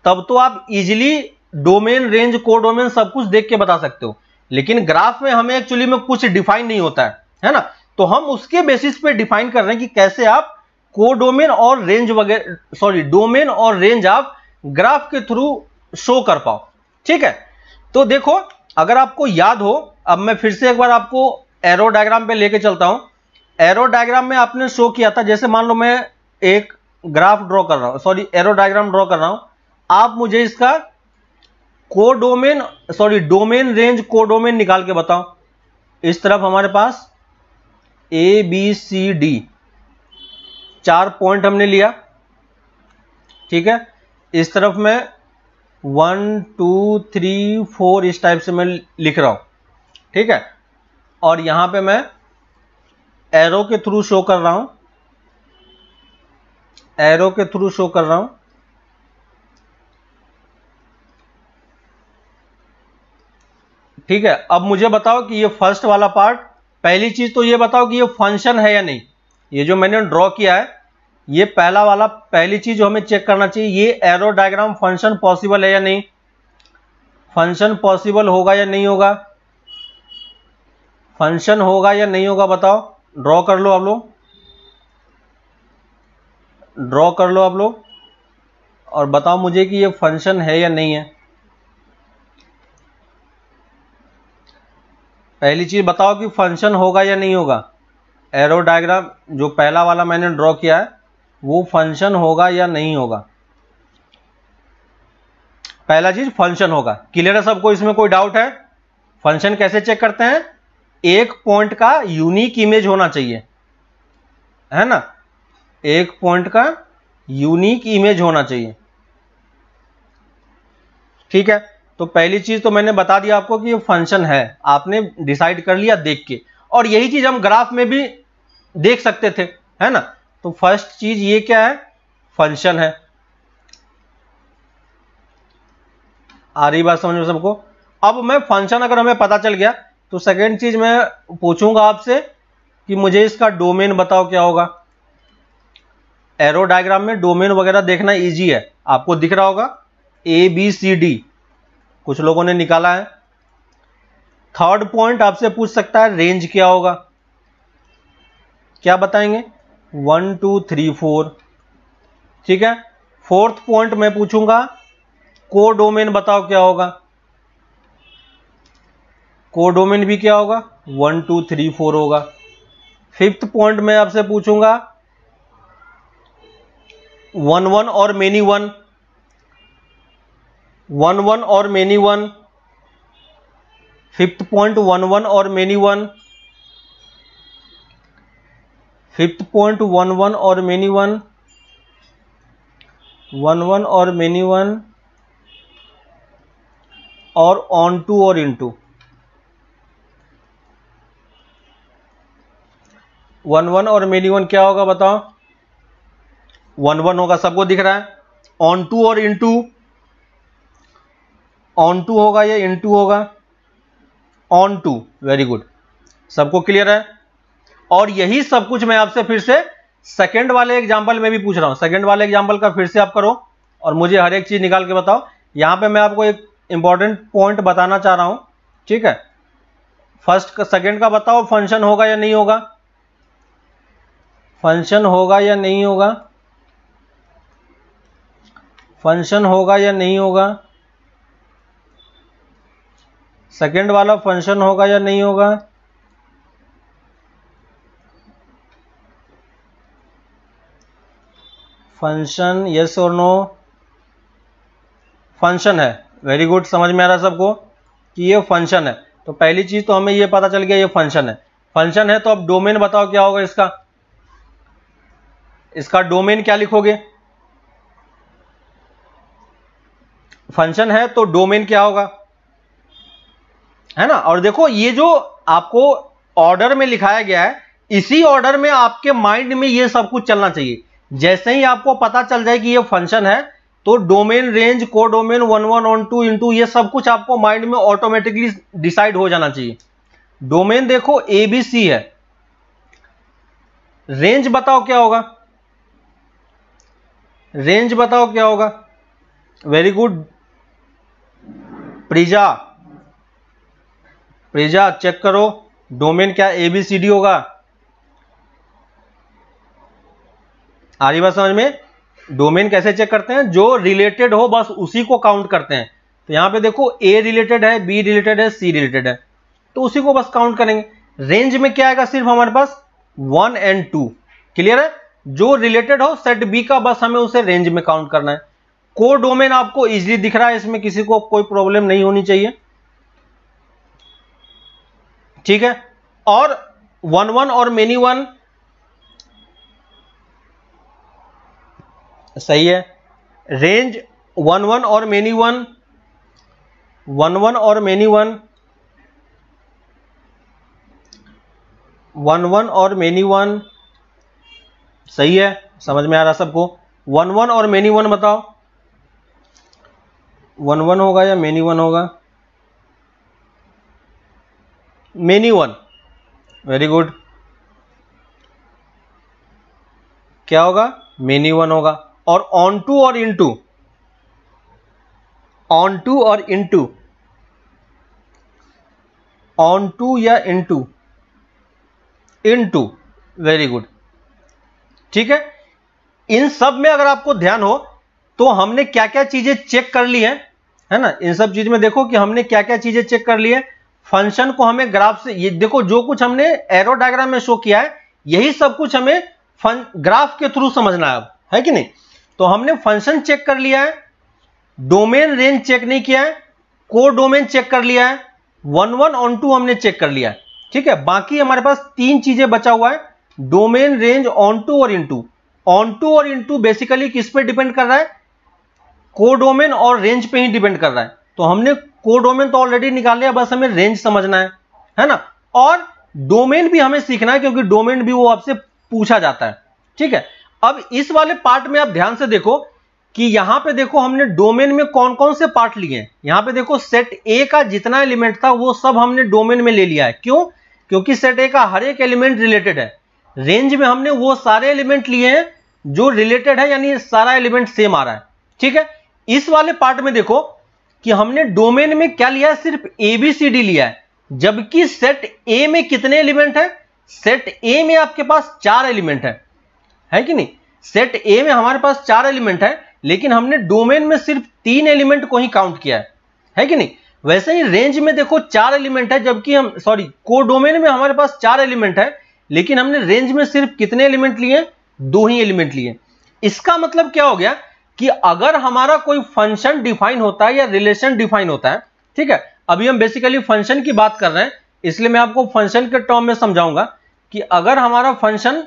तब तो आप इजीली डोमेन रेंज कोडोमेन सब कुछ देख के बता सकते हो, लेकिन ग्राफ में हमें एक्चुअली में कुछ डिफाइन नहीं होता है ना। तो हम उसके बेसिस पे डिफाइन कर रहे हैं कि कैसे आप कोडोमेन और रेंज वगैरह, सॉरी, डोमेन और रेंज आप ग्राफ के थ्रू शो कर पाओ, ठीक है। तो देखो, अगर आपको याद हो, अब मैं फिर से एक बार आपको एरो डायग्राम पे लेके चलता हूं। एरो डायग्राम में आपने शो किया था, जैसे मान लो मैं एक ग्राफ ड्रॉ कर रहा हूं, सॉरी एरो डायग्राम ड्रॉ कर रहा हूं, आप मुझे इसका codomain, sorry domain range codomain निकाल के बताओ। इस तरफ हमारे पास A B C D 4 point हमने लिया, ठीक है। इस तरफ मैं 1 2 3 4 इस टाइप से मैं लिख रहा हूं, ठीक है। और यहां पे मैं एरो के थ्रू शो कर रहा हूं, एरो के थ्रू शो कर रहा हूं, ठीक है, अब मुझे बताओ कि ये फर्स्ट वाला पार्ट, पहली चीज तो ये बताओ कि ये फंक्शन है या नहीं। ये जो मैंने ड्रॉ किया है ये पहला वाला, पहली चीज जो हमें चेक करना चाहिए, ये एरो डायग्राम फंक्शन पॉसिबल है या नहीं। फंक्शन पॉसिबल होगा या नहीं होगा, फंक्शन होगा या नहीं होगा बताओ। ड्रॉ कर लो आप लोग, ड्रॉ कर लो आप लोग और बताओ मुझे कि ये फंक्शन है या नहीं है। पहली चीज बताओ कि फंक्शन होगा या नहीं होगा। एरो डायग्राम जो पहला वाला मैंने ड्रॉ किया है वो फंक्शन होगा या नहीं होगा। पहला चीज फंक्शन होगा। क्लियर है सबको, इसमें कोई डाउट है। फंक्शन कैसे चेक करते हैं, एक पॉइंट का यूनिक इमेज होना चाहिए, है ना, एक पॉइंट का यूनिक इमेज होना चाहिए। ठीक है, तो पहली चीज तो मैंने बता दिया आपको कि ये फंक्शन है, आपने डिसाइड कर लिया देख के, और यही चीज हम ग्राफ में भी देख सकते थे, है ना। तो फर्स्ट चीज ये क्या है, फंक्शन है। आ रही बात समझ में सबको। अब मैं फंक्शन अगर हमें पता चल गया तो सेकेंड चीज मैं पूछूंगा आपसे कि मुझे इसका डोमेन बताओ क्या होगा। एरो डायग्राम में डोमेन वगैरह देखना इजी है, आपको दिख रहा होगा ABCD, कुछ लोगों ने निकाला है। थर्ड पॉइंट आपसे पूछ सकता है रेंज क्या होगा, क्या बताएंगे, 1 2 3 4। ठीक है, फोर्थ पॉइंट मैं पूछूंगा कोडोमेन बताओ क्या होगा। कोडोमेन भी क्या होगा, 1 2 3 4 होगा। फिफ्थ पॉइंट मैं आपसे पूछूंगा 1 1 और मेनी वन, 1 1 और मेनी वन। फिफ्थ पॉइंट 1 1 और मेनी वन। फिफ्थ पॉइंट 1 1 और मेनी वन, 1 1 और मेनी वन, और ऑन टू और इनटू। 1 1 और मेनी वन क्या होगा बताओ, 1 1 होगा, सबको दिख रहा है। ऑन टू और इनटू, ऑन टू होगा या इनटू होगा, ऑन टू। वेरी गुड, सबको क्लियर है। और यही सब कुछ मैं आपसे फिर से सेकंड वाले एग्जांपल में भी पूछ रहा हूं। सेकंड वाले एग्जांपल का फिर से आप करो और मुझे हर एक चीज निकाल के बताओ। यहां पे मैं आपको एक इंपॉर्टेंट पॉइंट बताना चाह रहा हूं, ठीक है। फर्स्ट का सेकंड का बताओ, फंक्शन होगा या नहीं होगा, फंक्शन होगा या नहीं होगा, फंक्शन होगा या नहीं होगा। सेकंड वाला फंक्शन होगा या नहीं होगा। फंक्शन यस और नो, फंक्शन है। वेरी गुड, समझ में आ रहा है सबको कि ये फंक्शन है। तो पहली चीज तो हमें ये पता चल गया ये फंक्शन है। फंक्शन है तो अब डोमेन बताओ क्या होगा इसका। इसका डोमेन क्या लिखोगे, फंक्शन है तो डोमेन क्या होगा, है ना। और देखो ये जो आपको ऑर्डर में लिखाया गया है इसी ऑर्डर में आपके माइंड में ये सब कुछ चलना चाहिए। जैसे ही आपको पता चल जाए कि ये फंक्शन है तो domain, range, codomain, 1 1 onto into, ये सब कुछ आपको माइंड में ऑटोमेटिकली डिसाइड हो जाना चाहिए। डोमेन देखो ABC है। रेंज बताओ क्या होगा, रेंज बताओ क्या होगा। वेरी गुड प्रिजा, प्रिजा चेक करो डोमेन क्या ABCD होगा। आ रही बात समझ में। डोमेन कैसे चेक करते हैं, जो रिलेटेड हो बस उसी को काउंट करते हैं। तो यहां पे देखो A रिलेटेड है, B रिलेटेड है, C रिलेटेड है, तो उसी को बस काउंट करेंगे। रेंज में क्या आएगा, सिर्फ हमारे पास 1 और 2। क्लियर है, जो रिलेटेड हो सेट B का बस हमें उसे रेंज में काउंट करना है। कोडोमेन आपको इजीली दिख रहा है, इसमें किसी को कोई प्रॉब्लम नहीं होनी चाहिए, ठीक है। और 1 1 और मेनी वन सही है। रेंज 1 1 और मेनी वन, 1 1 और मेनी वन, 1 1 और मेनी वन सही है, समझ में आ रहा सबको। 1 1 और मेनी वन बताओ, 1 1 होगा या मेनी वन होगा। मेनी वन, वेरी गुड, क्या होगा, मेनी वन होगा। और ऑन टू और इनटू, ऑन टू और इनटू, ऑन टू या इनटू, इनटू, वेरी गुड, ठीक है। इन सब में अगर आपको ध्यान हो तो हमने क्या क्या चीजें चेक कर ली है ना, इन सब चीज में देखो कि हमने क्या क्या चीजें चेक कर ली है। फंक्शन को हमें ग्राफ से, ये देखो जो कुछ हमने एरो डायग्राम में शो किया है यही सब कुछ हमें ग्राफ के थ्रू समझना है अब, है कि नहीं। तो हमने फंक्शन चेक कर लिया है, डोमेन रेंज चेक नहीं किया है, को डोमेन चेक कर लिया है, 1 1 ऑन टू हमने चेक कर लिया है, ठीक है। बाकी हमारे पास 3 चीजें बचा हुआ है, डोमेन, रेंज, ऑन टू और इनटू। ऑन टू और इनटू बेसिकली किस पे डिपेंड कर रहा है, कोडोमेन और रेंज पे ही डिपेंड कर रहा है। तो हमने कोडोमेन तो ऑलरेडी निकाल लिया, बस हमें रेंज समझना है ना। और डोमेन भी हमें सीखना है क्योंकि डोमेन भी वो आपसे पूछा जाता है, ठीक है। अब इस वाले पार्ट में आप ध्यान से देखो कि यहां पे देखो हमने डोमेन में कौन कौन से पार्ट लिए हैं। यहां पे देखो सेट ए का जितना एलिमेंट था वो सब हमने डोमेन में ले लिया है। क्यों? क्योंकि सेट ए का हर एक एलिमेंट रिलेटेड है। रेंज में हमने वो सारे एलिमेंट लिए हैं जो रिलेटेड है, यानी सारा एलिमेंट सेम आ रहा है, ठीक है। इस वाले पार्ट में देखो कि हमने डोमेन में क्या लिया है, सिर्फ एबीसीडी लिया है, जबकि सेट ए में कितने एलिमेंट है, सेट ए में आपके पास 4 एलिमेंट है कि नहीं। सेट ए में हमारे पास 4 एलिमेंट है, लेकिन हमने डोमेन में सिर्फ 3 एलिमेंट को ही काउंट किया है कि नहीं। वैसे ही रेंज में देखो 4 एलिमेंट है, जबकि हम कोडोमेन में हमारे पास 4 एलिमेंट है, लेकिन हमने रेंज में सिर्फ कितने एलिमेंट लिए, 2 ही एलिमेंट लिए। इसका मतलब क्या हो गया कि अगर हमारा कोई फंक्शन डिफाइन होता है या रिलेशन डिफाइन होता है, ठीक है, अभी हम बेसिकली फंक्शन की बात कर रहे हैं, इसलिए मैं आपको फंक्शन के टर्म में समझाऊंगा कि अगर हमारा फंक्शन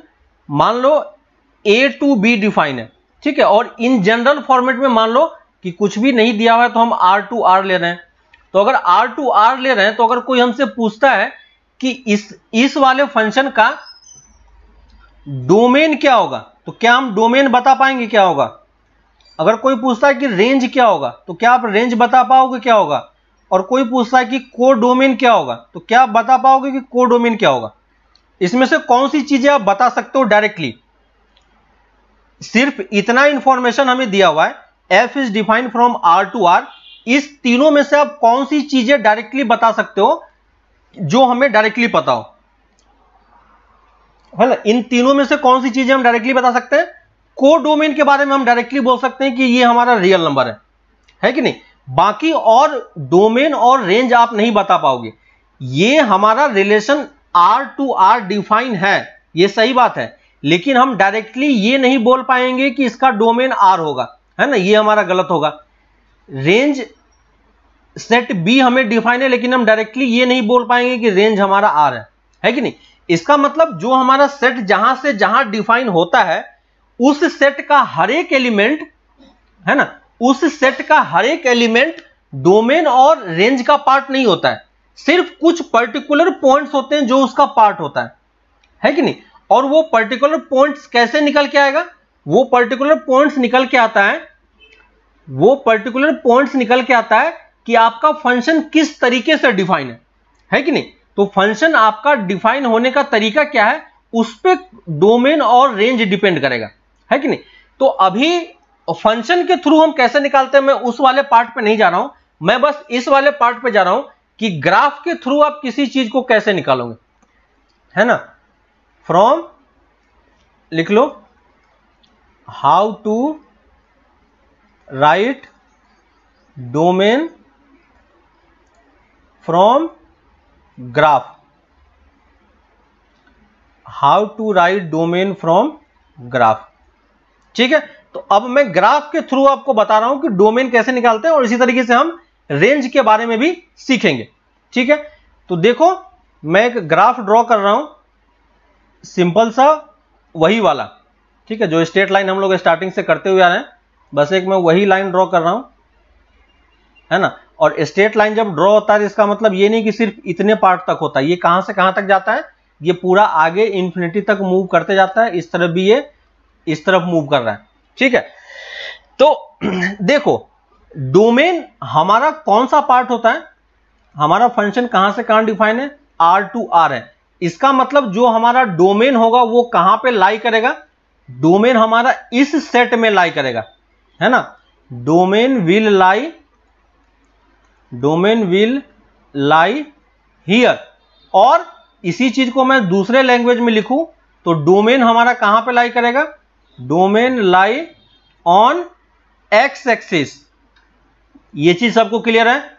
मान लो ए टू बी डिफाइन है, ठीक है, और इन जनरल फॉर्मेट में मान लो कि कुछ भी नहीं दिया हुआ है तो हम आर टू आर ले रहे हैं। तो अगर आर टू आर ले रहे हैं तो अगर कोई हमसे पूछता है कि इस वाले फंक्शन का डोमेन क्या होगा, तो क्या हम डोमेन बता पाएंगे क्या होगा। अगर कोई पूछता है कि रेंज क्या होगा तो क्या आप रेंज बता पाओगे क्या होगा। और कोई पूछता है कि कोडोमेन क्या होगा तो क्या आप बता पाओगे कि कोडोमेन क्या होगा। इसमें से कौन सी चीजें आप बता सकते हो डायरेक्टली। सिर्फ इतना इंफॉर्मेशन हमें दिया हुआ है, f is defined from R to R. इस तीनों में से आप कौन सी चीजें डायरेक्टली बता सकते हो जो हमें डायरेक्टली पता हो, है ना। इन तीनों में से कौन सी चीजें हम डायरेक्टली बता सकते हैं। कोडोमेन के बारे में हम डायरेक्टली बोल सकते हैं कि ये हमारा रियल नंबर है कि नहीं। बाकी और डोमेन और रेंज आप नहीं बता पाओगे। ये हमारा relation R to R define है, ये सही बात है, लेकिन हम डायरेक्टली ये नहीं बोल पाएंगे कि इसका डोमेन आर होगा, है ना, ये हमारा गलत होगा। रेंज सेट बी हमें डिफाइन है, लेकिन हम डायरेक्टली ये नहीं बोल पाएंगे कि रेंज हमारा आर है कि नहीं। इसका मतलब जो हमारा सेट जहां से जहां डिफाइन होता है उस सेट का हर एक एलिमेंट, है ना, उस सेट का हर एक एलिमेंट डोमेन और रेंज का पार्ट नहीं होता है। सिर्फ कुछ पर्टिकुलर पॉइंट्स होते हैं जो उसका पार्ट होता है कि नहीं। और वो पर्टिकुलर पॉइंट्स कैसे निकल के आएगा, वो पर्टिकुलर पॉइंट्स निकल के आता है, वो पर्टिकुलर पॉइंट्स निकल के आता है कि आपका फंक्शन किस तरीके से डिफाइन है कि नहीं। तो फंक्शन आपका डिफाइन होने का तरीका क्या है उस पर डोमेन और रेंज डिपेंड करेगा, है कि नहीं। तो अभी फंक्शन के थ्रू हम कैसे निकालते हैं मैं उस वाले पार्ट पे नहीं जा रहा हूं, मैं बस इस वाले पार्ट पे जा रहा हूं कि ग्राफ के थ्रू आप किसी चीज को कैसे निकालोगे, है ना। फ्रॉम लिख लो, how to write domain from graph, how to write domain from graph, ठीक है। तो अब मैं ग्राफ के थ्रू आपको बता रहा हूं कि डोमेन कैसे निकालते हैं, और इसी तरीके से हम रेंज के बारे में भी सीखेंगे, ठीक है। तो देखो मैं एक ग्राफ ड्रॉ कर रहा हूं, सिंपल सा वही वाला, ठीक है, जो स्ट्रेट लाइन हम लोग स्टार्टिंग से करते हुए आ रहे हैं, बस एक मैं वही लाइन ड्रॉ कर रहा हूं, है ना। और स्ट्रेट लाइन जब ड्रॉ होता है इसका मतलब ये नहीं कि सिर्फ इतने पार्ट तक होता है, ये कहां से कहां तक जाता है, ये पूरा आगे इंफिनिटी तक मूव करते जाता है। इस तरफ भी ये इस तरफ मूव कर रहा है, ठीक है। तो देखो डोमेन हमारा कौन सा पार्ट होता है, हमारा फंक्शन कहां से कहां डिफाइन है, R2R है। इसका मतलब जो हमारा डोमेन होगा वो कहां पे लाई करेगा, डोमेन हमारा इस सेट में लाई करेगा, है ना। Domain will lie here. और इसी चीज को मैं दूसरे लैंग्वेज में लिखूं तो डोमेन हमारा कहां पे लाई करेगा, domain lie on x axis. ये चीज सबको क्लियर है।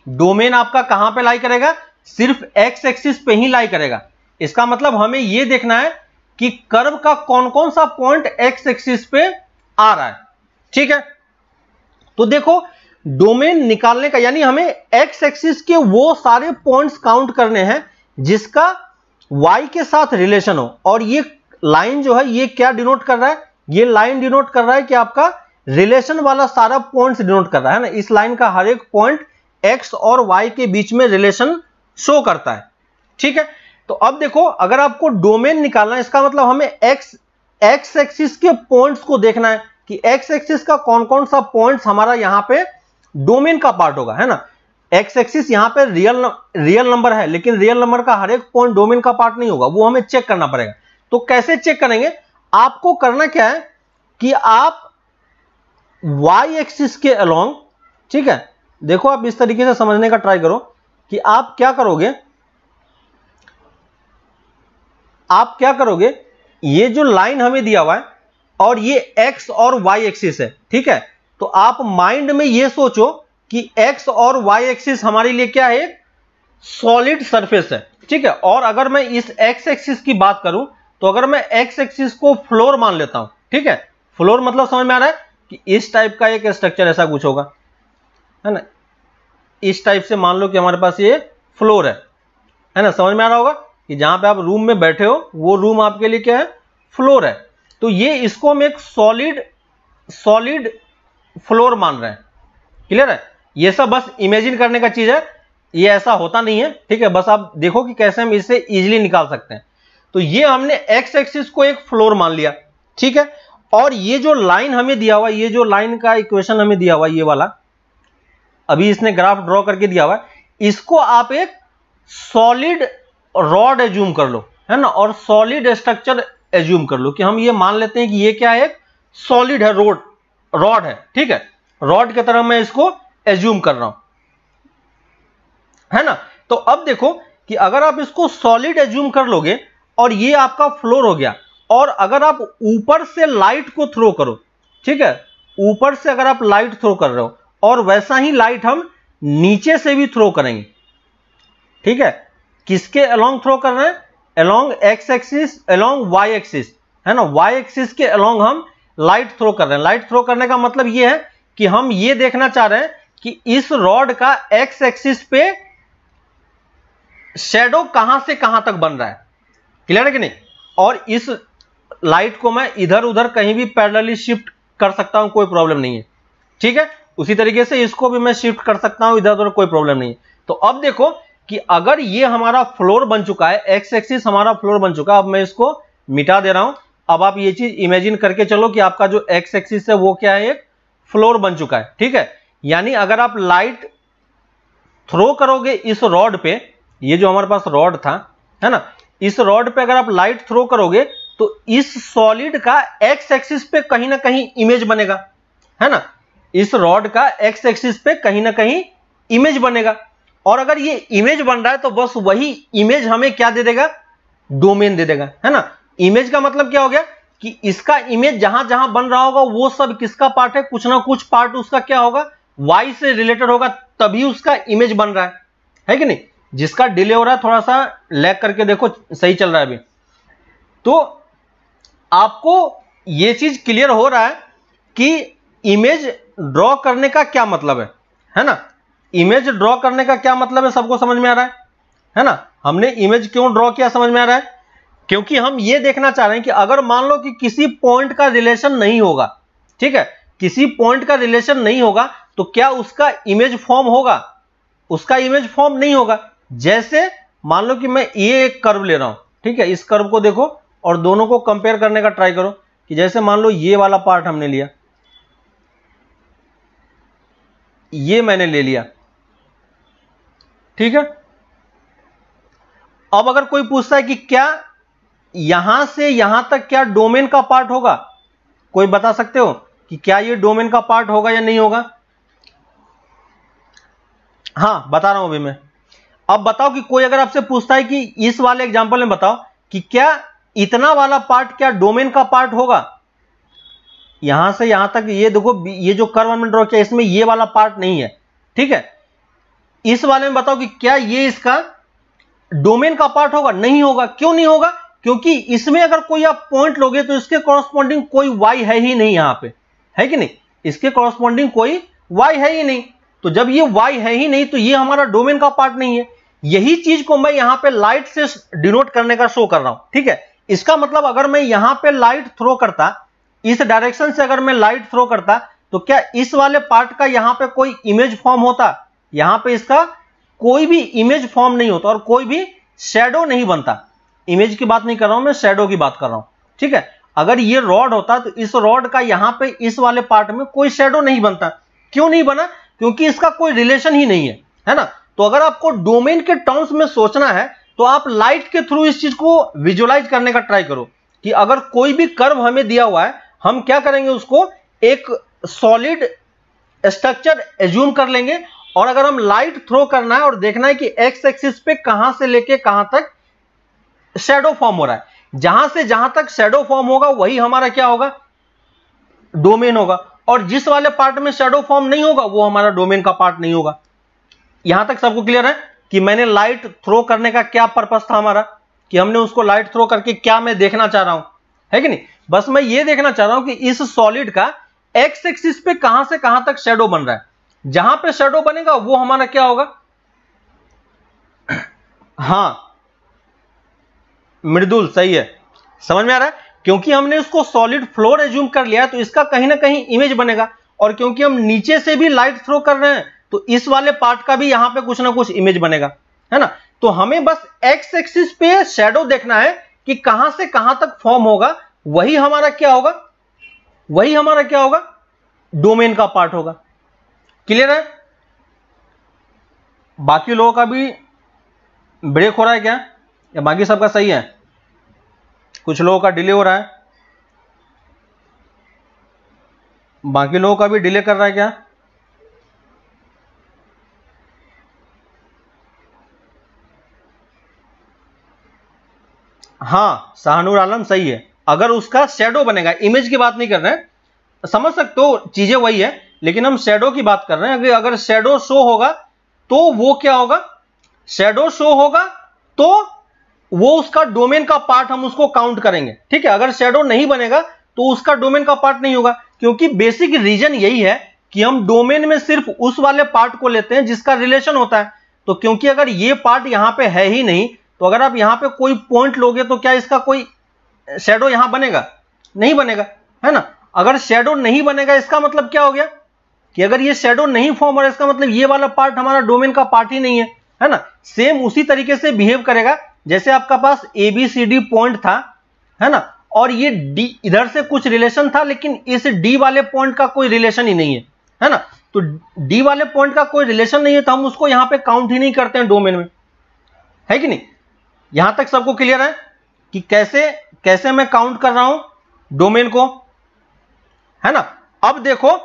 डोमेन आपका कहां पे लाई करेगा, सिर्फ एक्स एक्सिस पे ही लाई करेगा। इसका मतलब हमें यह देखना है कि कर्व का कौन कौन सा पॉइंट एक्स एक्सिस पे आ रहा है, ठीक है। तो देखो डोमेन निकालने का यानी हमें एक्स एक्सिस के वो सारे पॉइंट्स काउंट करने हैं जिसका वाई के साथ रिलेशन हो। और ये लाइन जो है ये क्या डिनोट कर रहा है, ये लाइन डिनोट कर रहा है कि आपका रिलेशन वाला सारा पॉइंट्स डिनोट कर रहा है ना। इस लाइन का हर एक पॉइंट एक्स और वाई के बीच में रिलेशन शो करता है, ठीक है। तो अब देखो अगर आपको डोमेन निकालना है इसका मतलब हमें एक्स एक्सिस के पॉइंट्स को देखना है कि एक्स एक्सिस का कौन कौन सा पॉइंट्स हमारा यहां पे डोमेन का पार्ट होगा, है ना। एक्स एक्सिस यहां पे रियल नंबर है लेकिन रियल नंबर का हर एक पॉइंट डोमेन का पार्ट नहीं होगा, वो हमें चेक करना पड़ेगा। तो कैसे चेक करेंगे, आपको करना क्या है कि आप वाई एक्सिस के अलोंग, ठीक है, देखो आप इस तरीके से समझने का ट्राई करो कि आप क्या करोगे, ये जो लाइन हमें दिया हुआ है और ये एक्स और वाई एक्सिस है, ठीक है। तो आप माइंड में ये सोचो कि एक्स और वाई एक्सिस हमारे लिए क्या है, सॉलिड सरफेस है, ठीक है। और अगर मैं इस एक्स एक्सिस की बात करूं तो अगर मैं एक्स एक्सिस को फ्लोर मान लेता हूं, ठीक है। फ्लोर मतलब समझ में आ रहा है कि इस टाइप का एक स्ट्रक्चर ऐसा कुछ होगा, है ना। इस टाइप से मान लो कि हमारे पास ये फ्लोर है ना। समझ में आ रहा होगा कि जहां पे आप रूम में बैठे हो वो रूम आपके लिए क्या है, फ्लोर है। तो ये इसको हम एक सॉलिड फ्लोर मान रहे हैं, क्लियर है। ये सब बस इमेजिन करने का चीज है, ये ऐसा होता नहीं है, ठीक है। बस आप देखो कि कैसे हम इसे इजीली निकाल सकते हैं। तो ये हमने एक्स एक्सिस को एक फ्लोर मान लिया, ठीक है। और ये जो लाइन हमें दिया हुआ, ये जो लाइन का इक्वेशन हमें दिया हुआ, ये वाला अभी इसने ग्राफ ड्रॉ करके दिया हुआ, इसको आप एक सॉलिड रॉड एज्यूम कर लो, है ना। और सॉलिड स्ट्रक्चर एज्यूम कर लो कि हम ये मान लेते हैं कि ये क्या है, एक सॉलिड है, रॉड है, ठीक है। रॉड की तरह मैं इसको एज्यूम कर रहा हूं, है ना। तो अब देखो कि अगर आप इसको सॉलिड एज्यूम कर लोगे और ये आपका फ्लोर हो गया, और अगर आप ऊपर से लाइट को थ्रो करो, ठीक है, ऊपर से अगर आप लाइट थ्रो कर रहे हो और वैसा ही लाइट हम नीचे से भी थ्रो करेंगे, ठीक है। किसके अलोंग थ्रो कर रहे हैं, along x axis, along y axis, है ना। वाई एक्सिस के अलोंग हम लाइट थ्रो कर रहे हैं। लाइट थ्रो करने का मतलब ये है कि हम ये देखना चाह रहे हैं कि इस रॉड का एक्स एक्सिस पे शैडो कहां से कहां तक बन रहा है, क्लियर है कि नहीं। और इस लाइट को मैं इधर उधर कहीं भी पैरेलली शिफ्ट कर सकता हूं, कोई प्रॉब्लम नहीं है, ठीक है। उसी तरीके से इसको भी मैं शिफ्ट कर सकता हूं इधर उधर, कोई प्रॉब्लम नहीं है। तो अब देखो कि अगर ये हमारा फ्लोर बन चुका है, एक्स एक्सिस हमारा फ्लोर बन चुका है, अब मैं इसको मिटा दे रहा हूं। अब आप ये चीज इमेजिन करके चलो कि आपका जो एक्स एक्सिस है वो क्या है, एक फ्लोर बन चुका है, ठीक है। यानी अगर आप लाइट थ्रो करोगे इस रॉड पे, ये जो हमारे पास रॉड था, है ना, इस रॉड पे अगर आप लाइट थ्रो करोगे तो इस सॉलिड का एक्स एक्सिस पे कहीं ना कहीं इमेज बनेगा, है ना। इस रॉड का एक्स एक्सिस पे कहीं ना कहीं इमेज बनेगा। और अगर ये इमेज बन रहा है तो बस वही इमेज हमें क्या दे देगा, डोमेन दे देगा, है ना। इमेज का मतलब क्या हो गया कि इसका इमेज जहां जहां बन रहा होगा वो सब किसका पार्ट है, कुछ ना कुछ पार्ट उसका क्या होगा, वाई से रिलेटेड होगा, तभी उसका इमेज बन रहा है कि नहीं। जिसका डिले हो रहा है थोड़ा सा लैग करके देखो, सही चल रहा है अभी। तो आपको यह चीज क्लियर हो रहा है कि इमेज ड्रॉ करने का क्या मतलब है ना। इमेज ड्रॉ करने का क्या मतलब है, सबको समझ में आ रहा है ना। हमने इमेज क्यों ड्रॉ किया, समझ में आ रहा है, क्योंकि हम यह देखना चाह रहे हैं कि अगर मान लो कि किसी पॉइंट का रिलेशन नहीं होगा, ठीक है, किसी पॉइंट का रिलेशन नहीं होगा तो क्या उसका इमेज फॉर्म होगा, उसका इमेज फॉर्म नहीं होगा। जैसे मान लो कि मैं ये एक कर्व ले रहा हूं, ठीक है, इस कर्व को देखो और दोनों को कंपेयर करने का ट्राई करो कि जैसे मान लो ये वाला पार्ट हमने लिया, ये मैंने ले लिया, ठीक है। अब अगर कोई पूछता है कि क्या यहां से यहां तक क्या डोमेन का पार्ट होगा, कोई बता सकते हो कि क्या ये डोमेन का पार्ट होगा या नहीं होगा? हाँ बता रहा हूं अभी मैं। अब बताओ कि कोई अगर आपसे पूछता है कि इस वाले एग्जांपल में बताओ कि क्या इतना वाला पार्ट क्या डोमेन का पार्ट होगा? यहां से यहां तक ये देखो, ये जो कर्व हमने ड्रॉ किया इसमें ये वाला पार्ट नहीं है, ठीक है। इस वाले में बताओ कि क्या ये इसका डोमेन का पार्ट होगा? नहीं होगा। क्यों नहीं होगा? क्योंकि इसमें अगर कोई आप पॉइंट लोगे तो इसके कॉरस्पॉन्डिंग कोई y है ही नहीं, यहां पे है कि नहीं, इसके कॉरस्पॉन्डिंग कोई y है ही नहीं। तो जब ये y है ही नहीं तो ये हमारा डोमेन का पार्ट नहीं है। यही चीज को मैं यहां पे लाइट से डिनोट करने का शो कर रहा हूं, ठीक है। इसका मतलब अगर मैं यहां पे लाइट थ्रो करता, इस डायरेक्शन से अगर मैं लाइट थ्रो करता, तो क्या इस वाले पार्ट का यहां पे कोई इमेज फॉर्म होता? यहां पे इसका कोई भी इमेज फॉर्म नहीं होता और कोई भी शैडो नहीं बनता। इमेज की बात नहीं कर रहा हूं मैं, शैडो की बात कर रहा हूं, ठीक है। अगर ये रॉड होता तो इस रॉड का यहां पे इस वाले पार्ट में कोई शैडो नहीं बनता। क्यों नहीं बना? क्योंकि इसका कोई रिलेशन ही नहीं है ना। तो अगर आपको डोमेन के टर्म्स में सोचना है तो आप लाइट के थ्रू इस चीज को विजुअलाइज करने का ट्राई करो कि अगर कोई भी कर्व हमें दिया हुआ है, हम क्या करेंगे, उसको एक सॉलिड स्ट्रक्चर एज्यूम कर लेंगे और अगर हम लाइट थ्रो करना है और देखना है कि एक्स एक्सिस पे कहां से लेके कहां तक शैडो फॉर्म हो रहा है, जहां से जहां तक शैडो फॉर्म होगा वही हमारा क्या होगा, डोमेन होगा। और जिस वाले पार्ट में शैडो फॉर्म नहीं होगा वो हमारा डोमेन का पार्ट नहीं होगा। यहां तक सबको क्लियर है कि मैंने लाइट थ्रो करने का क्या पर्पस था हमारा, कि हमने उसको लाइट थ्रो करके क्या मैं देखना चाह रहा हूं, है कि नहीं। बस मैं ये देखना चाह रहा हूं कि इस सॉलिड का एक्स एक्सिस पे कहां से कहां तक शैडो बन रहा है। जहां पे शैडो बनेगा वो हमारा क्या होगा, हां मृदुल, सही है, समझ में आ रहा है। क्योंकि हमने उसको सॉलिड फ्लोर एज्यूम कर लिया है तो इसका कहीं ना कहीं इमेज बनेगा, और क्योंकि हम नीचे से भी लाइट थ्रो कर रहे हैं तो इस वाले पार्ट का भी यहां पे कुछ ना कुछ इमेज बनेगा, है ना। तो हमें बस एक्स एक्सिस पे शैडो देखना है कि कहां से कहां तक फॉर्म होगा, वही हमारा क्या होगा, वही हमारा क्या होगा, डोमेन का पार्ट होगा। क्लियर है? बाकी लोगों का भी ब्रेक हो रहा है क्या, या बाकी सबका सही है? कुछ लोगों का डिले हो रहा है, बाकी लोगों का भी डिले कर रहा है क्या? हाँ शाहनूर आलम सही है, अगर उसका शैडो बनेगा, इमेज की बात नहीं कर रहे हैं, समझ सकते हो चीजें वही है, लेकिन हम शैडो की बात कर रहे हैं। अगर शैडो शो होगा तो वो क्या होगा, शैडो शो होगा तो वो उसका डोमेन का पार्ट हम उसको काउंट करेंगे, ठीक है। अगर शैडो नहीं बनेगा तो उसका डोमेन का पार्ट नहीं होगा, क्योंकि बेसिक रीजन यही है कि हम डोमेन में सिर्फ उस वाले पार्ट को लेते हैं जिसका रिलेशन होता है। तो क्योंकि अगर ये पार्ट यहां पे है ही नहीं, तो अगर आप यहां पे कोई पॉइंट लोगे तो क्या इसका कोई शैडो यहां बनेगा? नहीं बनेगा, है ना। अगर शैडो नहीं बनेगा इसका मतलब क्या हो गया कि अगर ये शैडो नहीं फॉर्म हो रहा है इसका मतलब ये वाला पार्ट हमारा डोमेन का पार्ट ही नहीं है ना। सेम उसी तरीके से बिहेव करेगा जैसे आपका पास ABCD पॉइंट था, है ना, और ये D इधर से कुछ रिलेशन था लेकिन इस D वाले पॉइंट का कोई रिलेशन ही नहीं है ना। तो D वाले पॉइंट का कोई रिलेशन नहीं है तो हम उसको यहां पे काउंट ही नहीं करते हैं डोमेन में, है कि नहीं। यहां तक सबको क्लियर है कि कैसे कैसे मैं काउंट कर रहा हूं डोमेन को, है ना। अब देखो,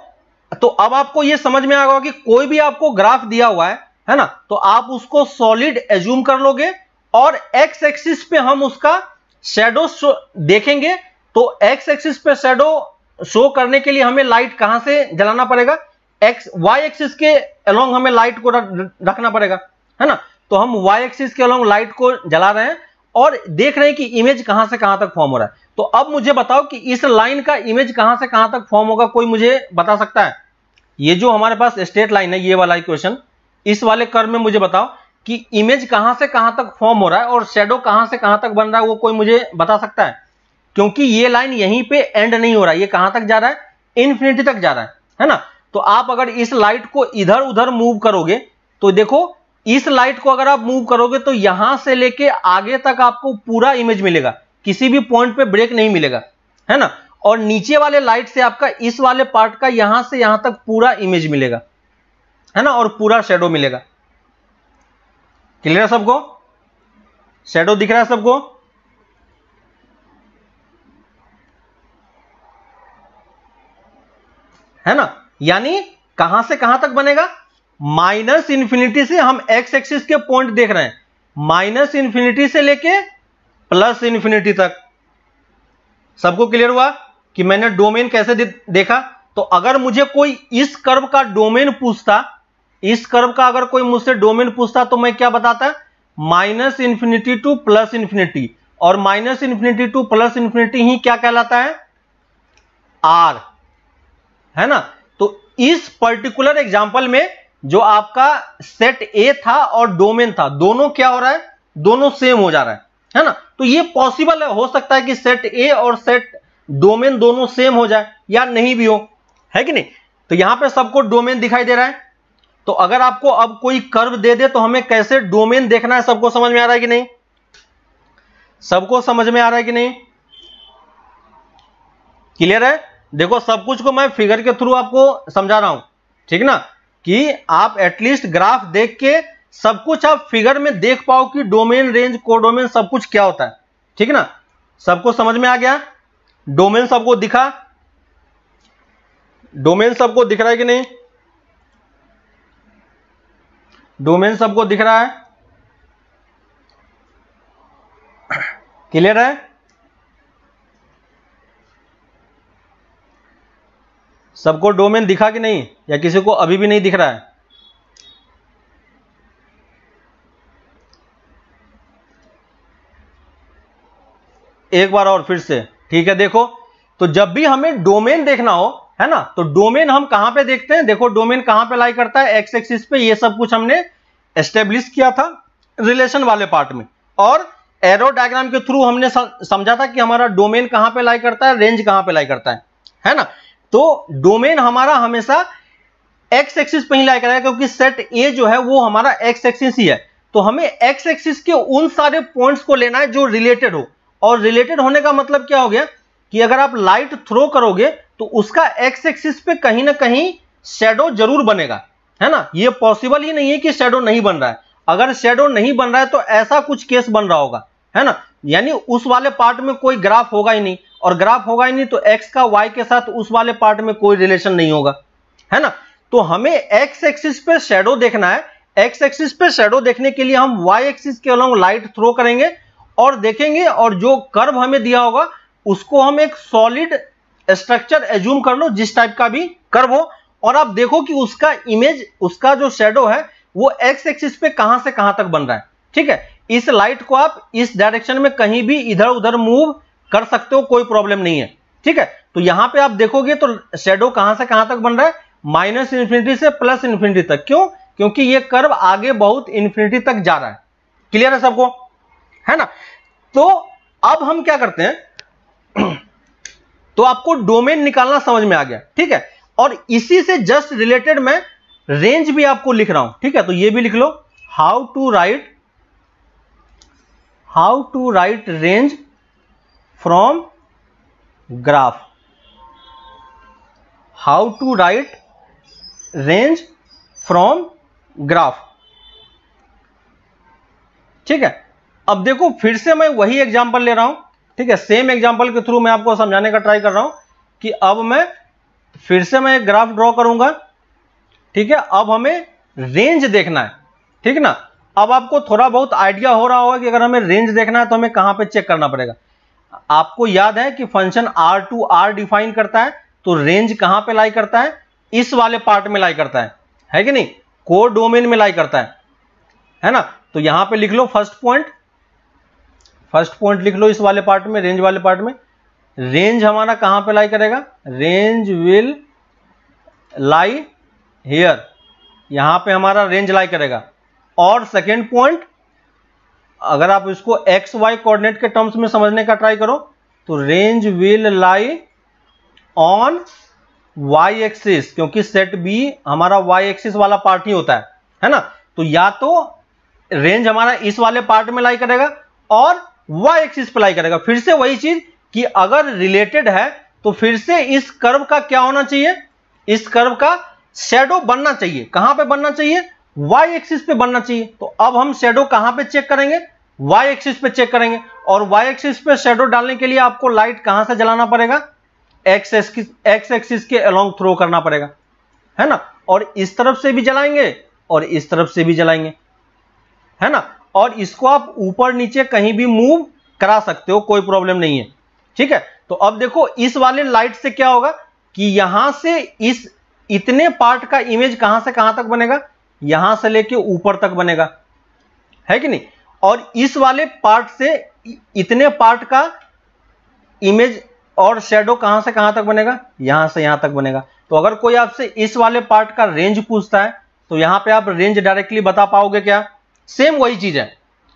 तो अब आपको यह समझ में आ गया कि कोई भी आपको ग्राफ दिया हुआ है ना, तो आप उसको सॉलिड एज्यूम कर लोगे और एक्स एक्सिस पे हम उसका शैडो देखेंगे। तो एक्स एक्सिस पे शैडो शो करने के लिए हमें लाइट कहां से जलाना पड़ेगा, वाई एक्सिस के अलोंग हमें लाइट को रखना पड़ेगा, है ना। तो हम वाई एक्सिस के अलोंग लाइट को जला रहे हैं और देख रहे हैं कि इमेज कहां से कहां तक फॉर्म हो रहा है। तो अब मुझे बताओ कि इस लाइन का इमेज कहां से कहां तक फॉर्म होगा, कोई मुझे बता सकता है? ये जो हमारे पास स्ट्रेट लाइन है, ये वाला इक्वेशन, इस वाले कर्व में मुझे बताओ कि इमेज कहां से कहां तक फॉर्म हो रहा है और शैडो कहां से कहां तक बन रहा है, वो कोई मुझे बता सकता है? क्योंकि ये लाइन यहीं पे एंड नहीं हो रहा है, ये कहां तक जा रहा है, इन्फिनिटी तक जा रहा है ना। तो आप अगर इस लाइट को इधर उधर मूव करोगे तो देखो, इस लाइट को अगर आप मूव करोगे तो यहां से लेके आगे तक आपको पूरा इमेज मिलेगा, किसी भी पॉइंट पे ब्रेक नहीं मिलेगा, है ना। और नीचे वाले लाइट से आपका इस वाले पार्ट का यहां से यहां तक पूरा इमेज मिलेगा, है ना, और पूरा शैडो मिलेगा। क्लियर है सबको? शैडो दिख रहा है सबको? है ना, यानी कहां से कहां तक बनेगा? माइनस इंफिनिटी से हम एक्स एक्सिस के पॉइंट देख रहे हैं, माइनस इंफिनिटी से लेके प्लस इंफिनिटी तक। सबको क्लियर हुआ कि मैंने डोमेन कैसे देखा? तो अगर मुझे कोई इस कर्व का डोमेन पूछता, इस कर्व का अगर कोई मुझसे डोमेन पूछता तो मैं क्या बताता? Minus infinity to plus infinity, और minus infinity to plus infinity ही क्या कहलाता है? आर, है ना। तो इस पर्टिकुलर एग्जांपल में जो आपका सेट ए था और डोमेन था, दोनों क्या हो रहा है? दोनों सेम हो जा रहा है ना। तो ये पॉसिबल है, हो सकता है कि सेट ए और सेट डोमेन दोनों सेम हो जाए या नहीं भी हो, है कि नहीं। तो यहां पे सबको डोमेन दिखाई दे रहा है। तो अगर आपको अब कोई कर्व दे दे तो हमें कैसे डोमेन देखना है, सबको समझ में आ रहा है कि नहीं? सबको समझ में आ रहा है कि नहीं? क्लियर है? देखो सब कुछ को मैं फिगर के थ्रू आपको समझा रहा हूं, ठीक ना, कि आप एटलीस्ट ग्राफ देख के सब कुछ आप फिगर में देख पाओ कि डोमेन, रेंज, कोडोमेन सब कुछ क्या होता है, ठीक ना। सबको समझ में आ गया? डोमेन सबको दिखा? डोमेन सबको दिख रहा है कि नहीं? डोमेन सबको दिख रहा है? क्लियर है? सबको डोमेन दिखा कि नहीं, या किसी को अभी भी नहीं दिख रहा है? एक बार और फिर से, ठीक है। देखो, तो जब भी हमें डोमेन देखना हो, है ना, तो डोमेन हम कहां पे देखते हैं? देखो डोमेन कहां पे लाई करता है? एक्स एक्सिस पे। ये सब कुछ हमने एस्टेब्लिश किया था रिलेशन वाले पार्ट में, और एरो डायग्राम के थ्रू हमने समझा था कि हमारा डोमेन कहां पे लाई करता है, रेंज कहां पे लाई करता है ना। तो डोमेन हमारा हमेशा एक्स एक्सिस पे ही लाई करेगा, क्योंकि सेट ए जो है वो हमारा एक्स एक्सिस ही है। तो हमें एक्स एक्सिस के उन सारे पॉइंट्स को लेना है जो रिलेटेड हो, और रिलेटेड होने का मतलब क्या हो गया कि अगर आप लाइट थ्रो करोगे तो उसका एक्स एक्सिस पे कहीं ना कहीं शैडो जरूर बनेगा, है ना। ये पॉसिबल ही नहीं है कि शैडो नहीं बन रहा है। अगर शैडो नहीं बन रहा है तो ऐसा कुछ केस बन रहा होगा, है ना, यानी उस वाले पार्ट में कोई ग्राफ होगा ही नहीं, और ग्राफ होगा ही नहीं तो एक्स का वाई के साथ उस वाले पार्ट में कोई रिलेशन नहीं होगा, है ना। तो हमें एक्स एक्सिस पे शैडो देखना है। एक्स एक्सिस पे शैडो देखने के लिए हम वाई एक्सिस के अलोंग लाइट थ्रो करेंगे और देखेंगे, और जो कर्व हमें दिया होगा उसको हम एक सॉलिड स्ट्रक्चर एज्यूम कर लो, जिस टाइप का भी कर्व हो, और आप देखो कि उसका इमेज, उसका जो शैडो है वो एक्स एक्सिस पे कहां से कहां तक बन रहा है, ठीक है। इस लाइट को आप इस डायरेक्शन में कहीं भी इधर उधर मूव कर सकते हो, कोई प्रॉब्लम नहीं है, ठीक है। तो यहां पे आप देखोगे तो शैडो कहां से कहां तक बन रहा है? माइनस इंफिनिटी से प्लस इंफिनिटी तक। क्यों? क्योंकि ये कर्व आगे बहुत इंफिनिटी तक जा रहा है। क्लियर है सबको, है ना। तो अब हम क्या करते हैं तो आपको डोमेन निकालना समझ में आ गया, ठीक है। और इसी से जस्ट रिलेटेड मैं रेंज भी आपको लिख रहा हूं, ठीक है। तो ये भी लिख लो, how to write range from graph. How to write range from graph, ठीक है। अब देखो फिर से मैं वही एग्जांपल ले रहा हूं, ठीक है। सेम एग्जांपल के थ्रू मैं आपको समझाने का ट्राई कर रहा हूं कि अब मैं फिर से मैं एक ग्राफ ड्रॉ करूंगा, ठीक है। अब हमें रेंज देखना है, ठीक ना। अब आपको थोड़ा बहुत आइडिया हो रहा होगा कि अगर हमें रेंज देखना है तो हमें कहां पे चेक करना पड़ेगा। आपको याद है कि function R to R define करता है, तो रेंज कहां पे लाई करता है? इस वाले पार्ट में लाई करता है कि नहीं? कोड डोमेन में लाई करता है ना। तो यहां पे लिख लो फर्स्ट पॉइंट लिख लो इस वाले पार्ट में, रेंज वाले पार्ट में। रेंज हमारा कहां पे लाई करेगा? रेंज विल लाई हियर, यहां पे हमारा रेंज लाई करेगा। और सेकेंड पॉइंट, अगर आप इसको एक्स वाई कोऑर्डिनेट के टर्म्स में समझने का ट्राई करो तो range will lie on y axis, क्योंकि सेट बी हमारा वाई एक्सिस वाला पार्ट ही होता है ना। तो या तो रेंज हमारा इस वाले पार्ट में लाई करेगा और वाई एक्सिस पे लाई करेगा। फिर से वही चीज कि अगर रिलेटेड है तो फिर से इस कर्व का क्या होना चाहिए? इस कर्व का शैडो बनना चाहिए। कहां पे बनना चाहिए? वाई एक्सिस पे बनना चाहिए। तो अब हम शैडो कहां पे चेक करेंगे? वाई एक्सिस पे चेक करेंगे, और वाई एक्सिस पे शेडो डालने के लिए आपको लाइट कहां से जलाना पड़ेगा, एक्स एक्सिस के अलोंग थ्रो करना पड़ेगा, है ना। और इस तरफ से भी जलाएंगे और इस तरफ से भी जलाएंगे, है ना। और इसको आप ऊपर नीचे कहीं भी मूव करा सकते हो, कोई प्रॉब्लम नहीं है, ठीक है। तो अब देखो इस वाले लाइट से क्या होगा कि यहां से इस इतने पार्ट का इमेज कहां से कहां तक बनेगा, यहां से लेके ऊपर तक बनेगा, है कि नहीं। और इस वाले पार्ट से इतने पार्ट का इमेज और शेडो कहां से कहां तक बनेगा, यहां से यहां तक बनेगा। तो अगर कोई आपसे इस वाले पार्ट का रेंज पूछता है तो यहां पे आप रेंज डायरेक्टली बता पाओगे क्या, सेम वही चीज है,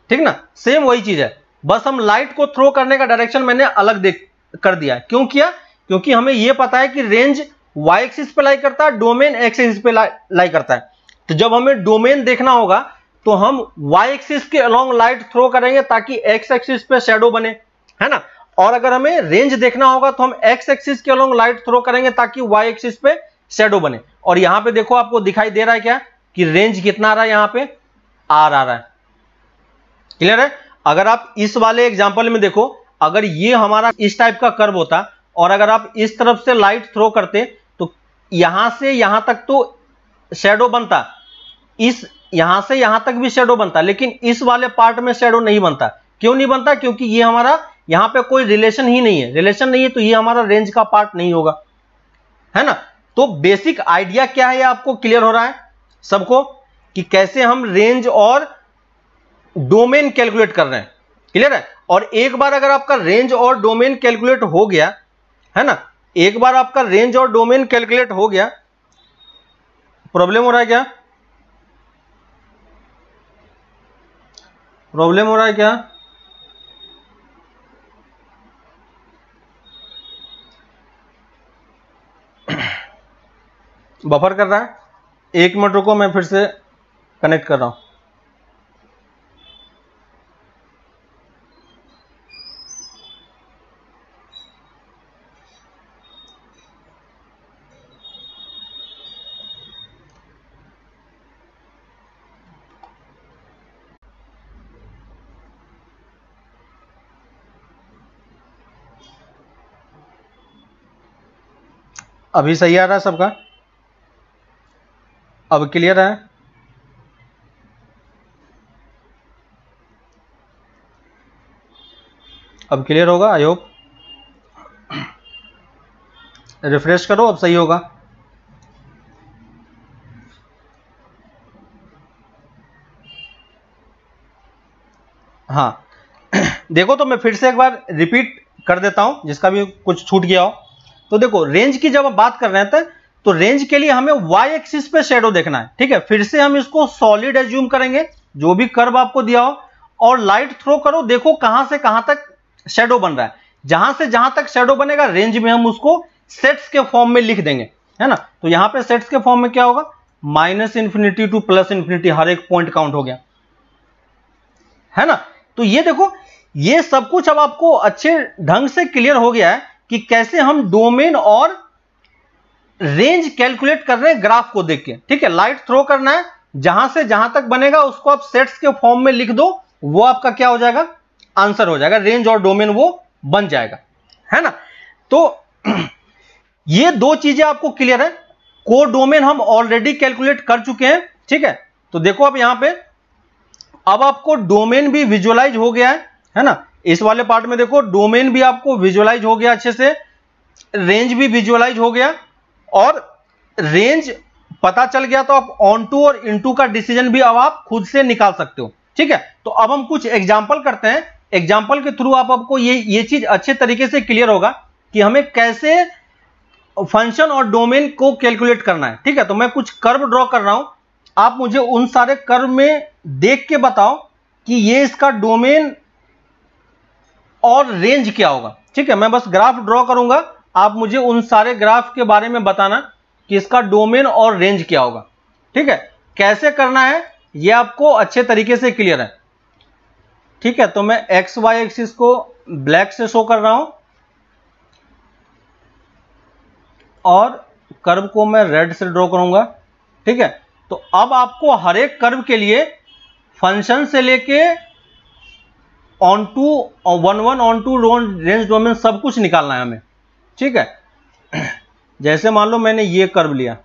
ठीक ना, सेम वही चीज है, बस हम लाइट को थ्रो करने का डायरेक्शन मैंने अलग कर दिया। क्यों किया, क्योंकि हमें यह पता है कि रेंज वाई एक्सिस पे लाई करता है, डोमेन एक्स एक्सिस पे लाई करता है। तो जब हमें डोमेन देखना होगा तो हम वाई एक्सिस के अलोंग लाइट थ्रो करेंगे ताकि एक्स एक्सिस पे शेडो बने, है ना। और अगर हमें रेंज देखना होगा तो हम एक्स एक्सिस के अलोंग लाइट थ्रो करेंगे ताकि वाई एक्सिस पे शेडो बने। और यहां पे देखो आपको दिखाई दे रहा है क्या कि रेंज कितना आ रहा है, यहां पे आर आ रहा है, क्लियर है। अगर आप इस वाले एग्जांपल में देखो, अगर ये हमारा इस टाइप का कर्व होता और अगर आप इस तरफ से लाइट थ्रो करते तो यहां से यहां तक तो शेडो बनता, इस यहां से यहां तक भी शेडो बनता, लेकिन इस वाले पार्ट में शेडो नहीं बनता। क्यों नहीं बनता, क्योंकि ये हमारा यहां पे कोई रिलेशन ही नहीं है, रिलेशन नहीं है तो ये हमारा रेंज का पार्ट नहीं होगा, है ना। तो बेसिक आइडिया क्या है, आपको क्लियर हो रहा है सबको कि कैसे हम रेंज और डोमेन कैलकुलेट कर रहे हैं, क्लियर है। और एक बार अगर आपका रेंज और डोमेन कैलकुलेट हो गया, है ना, एक बार आपका रेंज और डोमेन कैलकुलेट हो गया, प्रॉब्लम हो रहा है क्या, प्रॉब्लम हो रहा है क्या, बफर कर रहा है, 1 मिनट रुको, मैं फिर से कनेक्ट कर रहा हूं। अभी सही आ रहा है सबका, अब क्लियर है, अब क्लियर होगा आई होप। रिफ्रेश करो, अब सही होगा। हाँ देखो, तो मैं फिर से एक बार रिपीट कर देता हूं जिसका भी कुछ छूट गया हो। तो देखो रेंज की जब हम बात कर रहे थे तो रेंज के लिए हमें वाई एक्सिस पे शेडो देखना है, ठीक है। फिर से हम इसको सॉलिड एज्यूम करेंगे, जो भी कर्व आपको दिया हो, और लाइट थ्रो करो, देखो कहां से कहां तक शेडो बन रहा है। जहां से जहां तक शेडो बनेगा रेंज में हम उसको सेट्स के फॉर्म में लिख देंगे, है ना। तो यहां पे सेट्स के फॉर्म में क्या होगा, -∞ टू +∞, हर एक पॉइंट काउंट हो गया, है ना। तो ये देखो, ये सब कुछ अब आपको अच्छे ढंग से क्लियर हो गया है कि कैसे हम डोमेन और रेंज कैलकुलेट कर रहे हैं ग्राफ को देख के, ठीक है। लाइट थ्रो करना है, जहां से जहां तक बनेगा उसको आप सेट्स के फॉर्म में लिख दो, वो आपका क्या हो जाएगा, आंसर हो जाएगा, रेंज और डोमेन वो बन जाएगा, है ना। तो ये दो चीजें आपको क्लियर है। को डोमेन हम ऑलरेडी कैलकुलेट कर चुके हैं, ठीक है। तो देखो अब यहां पे अब आपको डोमेन भी विजुअलाइज हो गया है ना। इस वाले पार्ट में देखो डोमेन भी आपको विजुअलाइज हो गया अच्छे से, रेंज भी विजुअलाइज हो गया, और रेंज पता चल गया तो आप ऑन टू और इनटू का डिसीजन भी अब आप खुद से निकाल सकते हो, ठीक है। तो अब हम कुछ एग्जांपल करते हैं, एग्जांपल के थ्रू आपको ये चीज अच्छे तरीके से क्लियर होगा कि हमें कैसे फंक्शन और डोमेन को कैलकुलेट करना है, ठीक है। तो मैं कुछ कर्व ड्रॉ कर रहा हूं, आप मुझे उन सारे कर्व में देख के बताओ कि ये इसका डोमेन और रेंज क्या होगा, ठीक है। मैं बस ग्राफ ड्रॉ करूंगा, आप मुझे उन सारे ग्राफ के बारे में बताना कि इसका डोमेन और रेंज क्या होगा, ठीक है। कैसे करना है ये आपको अच्छे तरीके से क्लियर है, ठीक है। तो मैं एक्स वाई एक्सिस को ब्लैक से शो कर रहा हूं और कर्व को मैं रेड से ड्रॉ करूंगा, ठीक है। तो अब आपको हर एक कर्व के लिए फंक्शन से लेके onto 1 onto range domain सब कुछ निकालना है हमें, ठीक है। जैसे मान लो मैंने ये कर्व लिया,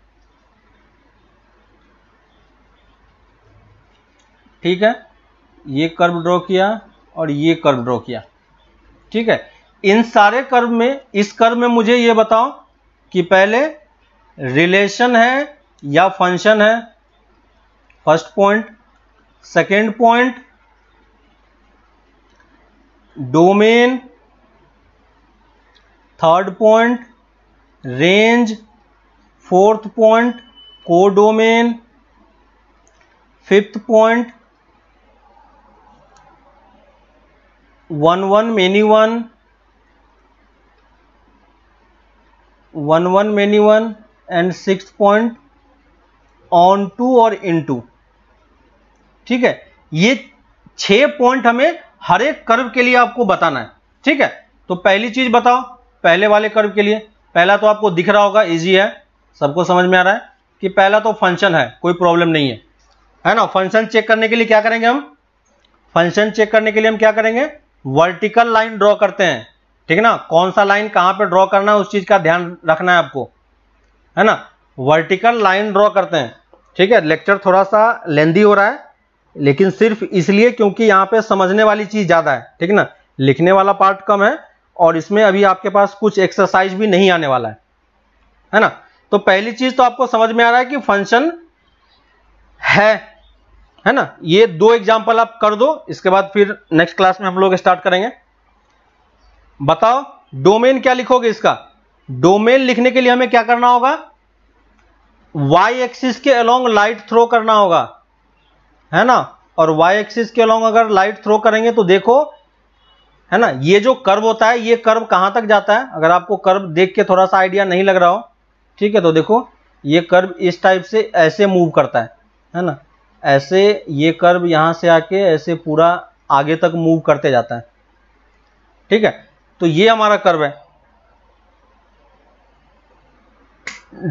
ठीक है, ये कर्व ड्रॉ किया और ये कर्व ड्रॉ किया, ठीक है। इन सारे कर्व में, इस कर्व में मुझे ये बताओ कि पहले रिलेशन है या फंक्शन है, first point. Second point domain, third point range, fourth point codomain, fifth point 1 many one, 1 many one and sixth point onto और इन टू, ठीक है। ये 6 पॉइंट हमें हर एक कर्व के लिए आपको बताना है, ठीक है। तो पहली चीज बताओ, पहले वाले कर्व के लिए पहला तो आपको दिख रहा होगा, इजी है, सबको समझ में आ रहा है कि पहला तो फंक्शन है, कोई प्रॉब्लम नहीं है ना। फंक्शन चेक करने के लिए क्या करेंगे हम, फंक्शन चेक करने के लिए हम क्या करेंगे, वर्टिकल लाइन ड्रॉ करते हैं, ठीक है ना। कौन सा लाइन कहां पे ड्रॉ करना है उस चीज का ध्यान रखना है आपको, है ना। वर्टिकल लाइन ड्रॉ करते हैं, ठीक है। लेक्चर थोड़ा सा लेंदी हो रहा है, लेकिन सिर्फ इसलिए क्योंकि यहां पे समझने वाली चीज ज्यादा है, ठीक है ना। लिखने वाला पार्ट कम है और इसमें अभी आपके पास कुछ एक्सरसाइज भी नहीं आने वाला है ना। तो पहली चीज तो आपको समझ में आ रहा है कि फंक्शन है ना। ये 2 एग्जांपल आप कर दो, इसके बाद फिर नेक्स्ट क्लास में हम लोग स्टार्ट करेंगे। बताओ डोमेन क्या लिखोगे इसका, डोमेन लिखने के लिए हमें क्या करना होगा, वाई एक्सिस के अलोंग लाइट थ्रो करना होगा, है ना। और वाई एक्सिस के अलोंग अगर लाइट थ्रो करेंगे तो देखो, है ना, ये जो कर्व होता है ये कर्व कहां तक जाता है। अगर आपको कर्व देख के थोड़ा सा आइडिया नहीं लग रहा हो, ठीक है, तो देखो ये कर्व इस टाइप से ऐसे मूव करता है ना, ऐसे ये कर्व यहां से आके ऐसे पूरा आगे तक मूव करते जाता है, ठीक है। तो ये हमारा कर्व है,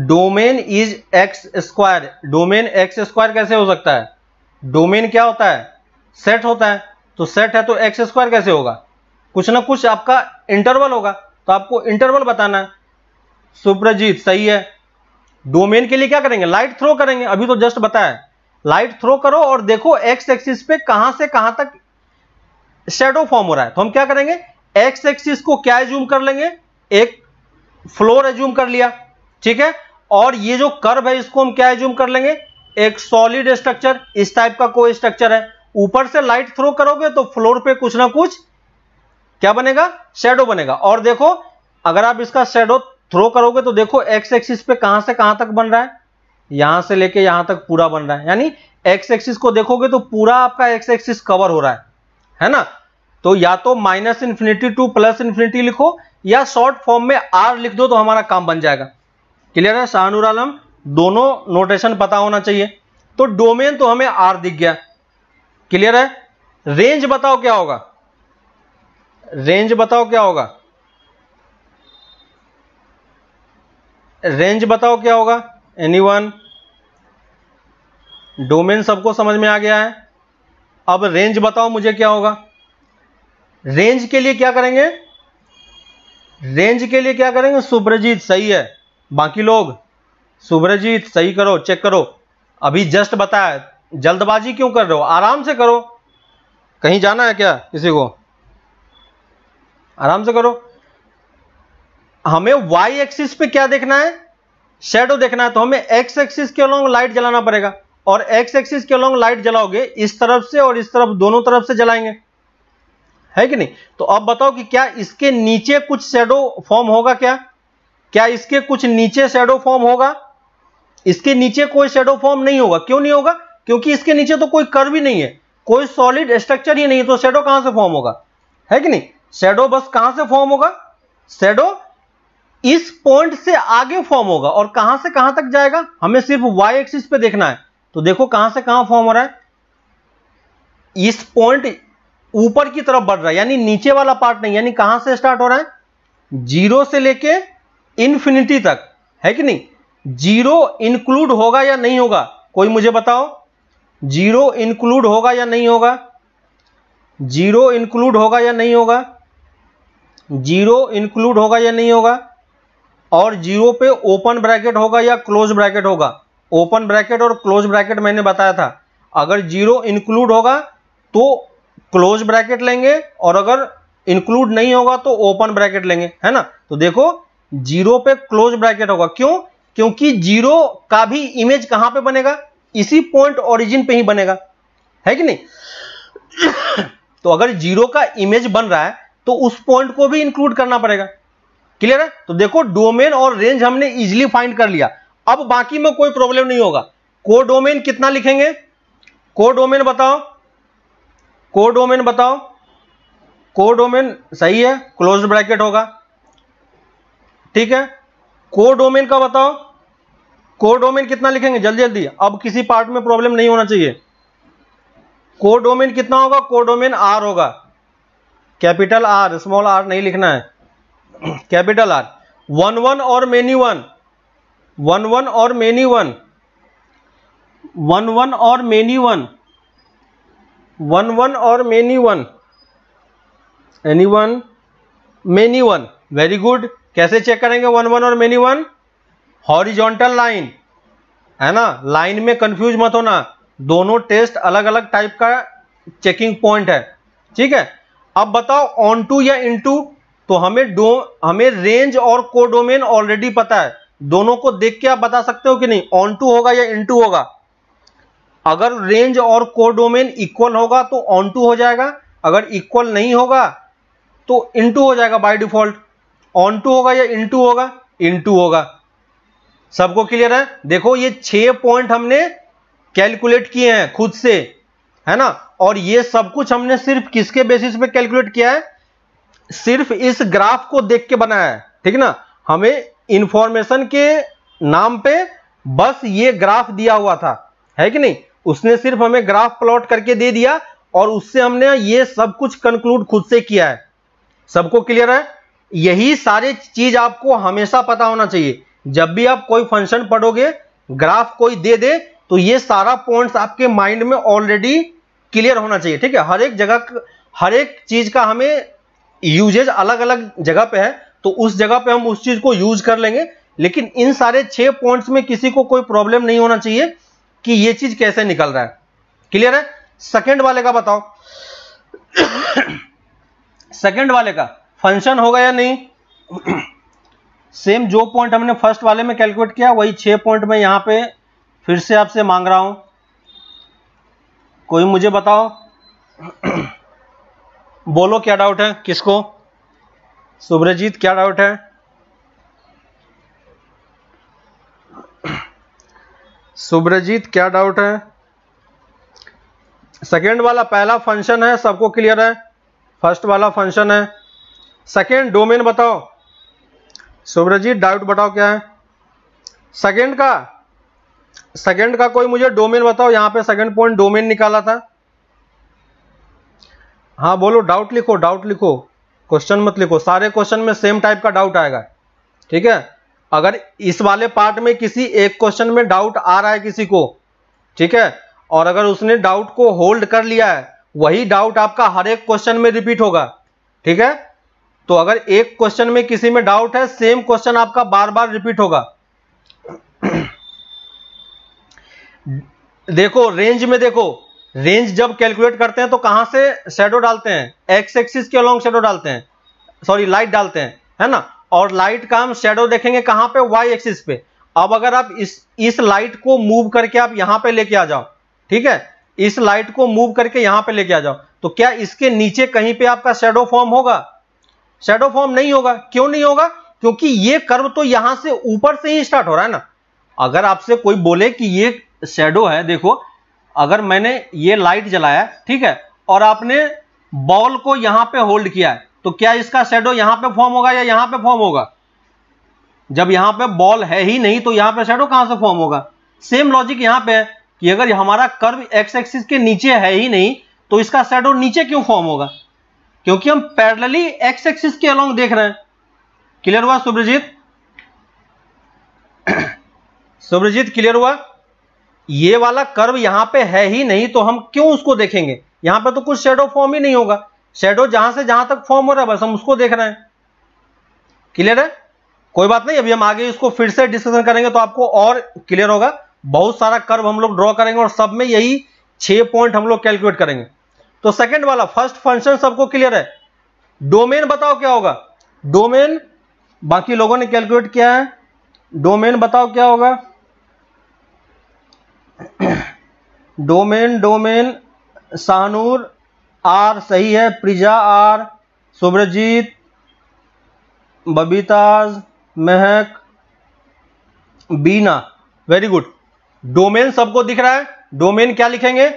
domain is x square. Domain x square कैसे हो सकता है, डोमेन क्या होता है, सेट होता है, तो सेट है तो एक्स स्क्वायर कैसे होगा, कुछ ना कुछ आपका इंटरवल होगा, तो आपको इंटरवल बताना है। सुप्रजीत सही है। डोमेन के लिए क्या करेंगे, लाइट थ्रो करेंगे, अभी तो जस्ट बताया, लाइट थ्रो करो और देखो एक्स एक्सिस पे कहां से कहां तक शेडो फॉर्म हो रहा है। तो हम क्या करेंगे, एक्स एक्सिस को क्या एज्यूम कर लेंगे, एक फ्लोर एज्यूम कर लिया, ठीक है। और ये जो कर्व है इसको हम क्या एज्यूम कर लेंगे, एक सॉलिड स्ट्रक्चर, इस टाइप का कोई स्ट्रक्चर है। ऊपर से लाइट थ्रो करोगे तो फ्लोर पे कुछ ना कुछ क्या बनेगा, शेडो बनेगा। और देखो अगर आप इसका शेडो थ्रो करोगे तो देखो एक्स एक्सिस पे कहां से कहां तक बन रहा है, यहां से लेके यहां तक पूरा बन रहा है, यानी एक्स एक्सिस को देखोगे तो पूरा आपका एक्स एक्सिस कवर हो रहा है ना। तो या तो -∞ टू +∞ लिखो या शॉर्ट फॉर्म में आर लिख दो तो हमारा काम बन जाएगा। क्लियर है शाहनुर आलम, दोनों नोटेशन पता होना चाहिए। तो डोमेन तो हमें आर दिख गया, क्लियर है। रेंज बताओ क्या होगा, रेंज बताओ क्या होगा, रेंज बताओ क्या होगा, एनीवन। डोमेन सबको समझ में आ गया है, अब रेंज बताओ मुझे क्या होगा। रेंज के लिए क्या करेंगे, रेंज के लिए क्या करेंगे, सुब्रजीत सही है, बाकी लोग सुब्रजीत सही करो, चेक करो, अभी जस्ट बताया, जल्दबाजी क्यों कर रहे हो, आराम से करो, कहीं जाना है क्या किसी को, आराम से करो। हमें वाई एक्सिस पे क्या देखना है, शेडो देखना है, तो हमें एक्स एक्सिस के अलोंग लाइट जलाना पड़ेगा। और एक्स एक्सिस के अलोंग लाइट जलाओगे इस तरफ से और इस तरफ, दोनों तरफ से जलाएंगे, है कि नहीं। तो अब बताओ कि क्या इसके नीचे कुछ शेडो फॉर्म होगा, क्या इसके कुछ नीचे शेडो फॉर्म होगा, इसके नीचे कोई शेडो फॉर्म नहीं होगा। क्यों नहीं होगा, क्योंकि इसके नीचे तो कोई कर्व ही नहीं है, कोई सॉलिड स्ट्रक्चर ही नहीं है, तो शेडो कहां से फॉर्म होगा, है कि नहीं। शेडो बस कहां से फॉर्म होगा, शेडो इस पॉइंट से आगे फॉर्म होगा, और कहां से कहां तक जाएगा, हमें सिर्फ वाई एक्सिस पे देखना है। तो देखो कहां से कहां फॉर्म हो रहा है, इस पॉइंट ऊपर की तरफ बढ़ रहा है, यानी नीचे वाला पार्ट नहीं, यानी कहां से स्टार्ट हो रहा है, 0 से लेके इन्फिनिटी तक, है कि नहीं। 0 इंक्लूड होगा या नहीं होगा, कोई मुझे बताओ, 0 इंक्लूड होगा या नहीं होगा, जीरो इंक्लूड होगा या नहीं होगा, जीरो इंक्लूड होगा या नहीं होगा, और जीरो पे ओपन ब्रैकेट होगा या क्लोज ब्रैकेट होगा। ओपन ब्रैकेट और क्लोज ब्रैकेट मैंने बताया था, अगर जीरो इंक्लूड होगा तो क्लोज ब्रैकेट लेंगे और अगर इंक्लूड नहीं होगा तो ओपन ब्रैकेट लेंगे, है ना। तो देखो जीरो पे क्लोज ब्रैकेट होगा, क्यों? क्योंकि जीरो का भी इमेज कहां पे बनेगा, इसी पॉइंट ओरिजिन पे ही बनेगा, है कि नहीं। तो अगर जीरो का इमेज बन रहा है तो उस पॉइंट को भी इंक्लूड करना पड़ेगा। क्लियर है? तो देखो डोमेन और रेंज हमने इजीली फाइंड कर लिया, अब बाकी में कोई प्रॉब्लम नहीं होगा। कोडोमेन कितना लिखेंगे, कोडोमेन बताओ, कोडोमेन बताओ, कोडोमेन सही है, क्लोज ब्रैकेट होगा, ठीक है। कोडोमेन का बताओ, कोडोमेन कितना लिखेंगे जल्दी जल्दी, अब किसी पार्ट में प्रॉब्लम नहीं होना चाहिए। कोडोमेन कितना होगा, कोडोमेन आर होगा, कैपिटल आर, स्मॉल आर नहीं लिखना है, कैपिटल आर। वन वन और मेनी वन, वन वन और मेनी वन, वन वन और मेनी वन, वन वन और many one, any one, many one, very good. कैसे चेक करेंगे वन वन और मेनी वन, हॉरिजॉन्टल लाइन, है ना, लाइन में कंफ्यूज मत होना, दोनों टेस्ट अलग अलग टाइप का चेकिंग पॉइंट है, ठीक है। अब बताओ ऑन टू या इनटू, तो हमें रेंज और कोडोमेन ऑलरेडी पता है, दोनों को देख के आप बता सकते हो कि नहीं ऑन टू होगा या इनटू होगा। अगर रेंज और कोडोमेन इक्वल होगा तो ऑन टू हो जाएगा, अगर इक्वल नहीं होगा तो इनटू हो जाएगा बाय डिफॉल्ट। ऑन टू होगा या इनटू होगा, इनटू होगा। सबको क्लियर है? देखो ये 6 पॉइंट हमने कैलकुलेट किए हैं खुद से, है ना, और ये सब कुछ हमने सिर्फ किसके बेसिस पे कैलकुलेट किया है, सिर्फ इस ग्राफ को देख के बनाया है, ठीक ना। हमें इंफॉर्मेशन के नाम पे बस ये ग्राफ दिया हुआ था, है कि नहीं, उसने सिर्फ हमें ग्राफ प्लॉट करके दे दिया और उससे हमने ये सब कुछ कंक्लूड खुद से किया है। सबको क्लियर है? यही सारी चीज आपको हमेशा पता होना चाहिए, जब भी आप कोई फंक्शन पढ़ोगे, ग्राफ कोई दे दे तो ये सारा पॉइंट्स आपके माइंड में ऑलरेडी क्लियर होना चाहिए, ठीक है। हर एक जगह, हर एक चीज का हमें यूजेज अलग अलग जगह पे है, तो उस जगह पे हम उस चीज को यूज कर लेंगे, लेकिन इन सारे 6 पॉइंट्स में किसी को कोई प्रॉब्लम नहीं होना चाहिए कि ये चीज कैसे निकल रहा है। क्लियर है? सेकंड वाले का बताओ, सेकंड वाले का फंक्शन होगा या नहीं। सेम जो पॉइंट हमने फर्स्ट वाले में कैलकुलेट किया वही 6 पॉइंट में यहां पे फिर से आपसे मांग रहा हूं, कोई मुझे बताओ। बोलो क्या डाउट है, किसको? सुब्रजीत क्या डाउट है? सुब्रजीत क्या डाउट है? सेकेंड वाला पहला फंक्शन है, सबको क्लियर है, फर्स्ट वाला फंक्शन है। सेकेंड डोमेन बताओ, सुब्रजीत डाउट बताओ क्या है सेकेंड का, सेकेंड का कोई मुझे डोमेन बताओ, यहां पे सेकेंड पॉइंट डोमेन निकाला था। हाँ बोलो, डाउट लिखो, डाउट लिखो, क्वेश्चन मत लिखो, सारे क्वेश्चन में सेम टाइप का डाउट आएगा, ठीक है। अगर इस वाले पार्ट में किसी एक क्वेश्चन में डाउट आ रहा है किसी को, ठीक है, और अगर उसने डाउट को होल्ड कर लिया है, वही डाउट आपका हर एक क्वेश्चन में रिपीट होगा, ठीक है। तो अगर एक क्वेश्चन में किसी में डाउट है, सेम क्वेश्चन आपका बार बार रिपीट होगा। देखो रेंज में, देखो रेंज जब कैलकुलेट करते हैं तो कहां से शैडो डालते हैं, एक्स एक्सिस के अलोंग शैडो डालते हैं, सॉरी लाइट डालते हैं, है ना, और लाइट का हम शैडो देखेंगे कहां पे, वाई एक्सिस पे। अब अगर आप इस लाइट को मूव करके आप यहां पे लेके आ जाओ, ठीक है, इस लाइट को मूव करके यहां पे लेके आ जाओ, तो क्या इसके नीचे कहीं पे आपका शैडो फॉर्म होगा? शैडो फॉर्म नहीं होगा। क्यों नहीं होगा? क्योंकि ये कर्व तो यहां से ऊपर से ही स्टार्ट हो रहा है ना। अगर आपसे कोई बोले कि ये शैडो है, देखो अगर मैंने ये लाइट जलाया, ठीक है, और आपने बॉल को यहां पे होल्ड किया है, तो क्या इसका शैडो यहां पे फॉर्म होगा या यहां पे फॉर्म होगा? जब यहां पे बॉल है ही नहीं तो यहां पे शैडो कहां से फॉर्म होगा? सेम लॉजिक यहां पे है कि अगर हमारा कर्व एक्स एक्सिस के नीचे है ही नहीं तो इसका शैडो नीचे क्यों फॉर्म होगा? क्योंकि हम पैरेलली एक्स एक्सिस के अलोंग देख रहे हैं। क्लियर हुआ सुब्रजीत? सुब्रजीत क्लियर हुआ? ये वाला कर्व यहां पे है ही नहीं तो हम क्यों उसको देखेंगे? यहां पे तो कुछ शेडो फॉर्म ही नहीं होगा, शेडो जहां से जहां तक फॉर्म हो रहा है बस हम उसको देख रहे हैं। क्लियर है? कोई बात नहीं, अभी हम आगे इसको फिर से डिस्कशन करेंगे तो आपको और क्लियर होगा। बहुत सारा कर्व हम लोग ड्रॉ करेंगे और सब में यही 6 पॉइंट हम लोग कैलकुलेट करेंगे। तो सेकंड वाला फर्स्ट फंक्शन सबको क्लियर है। डोमेन बताओ क्या होगा? डोमेन बाकी लोगों ने कैलकुलेट किया है, डोमेन बताओ क्या होगा? डोमेन शाहनूर आर सही है, Prija are, Subrajit, बबीताज, Mahak, Bina, very good. Domain सबको दिख रहा है, डोमेन क्या लिखेंगे?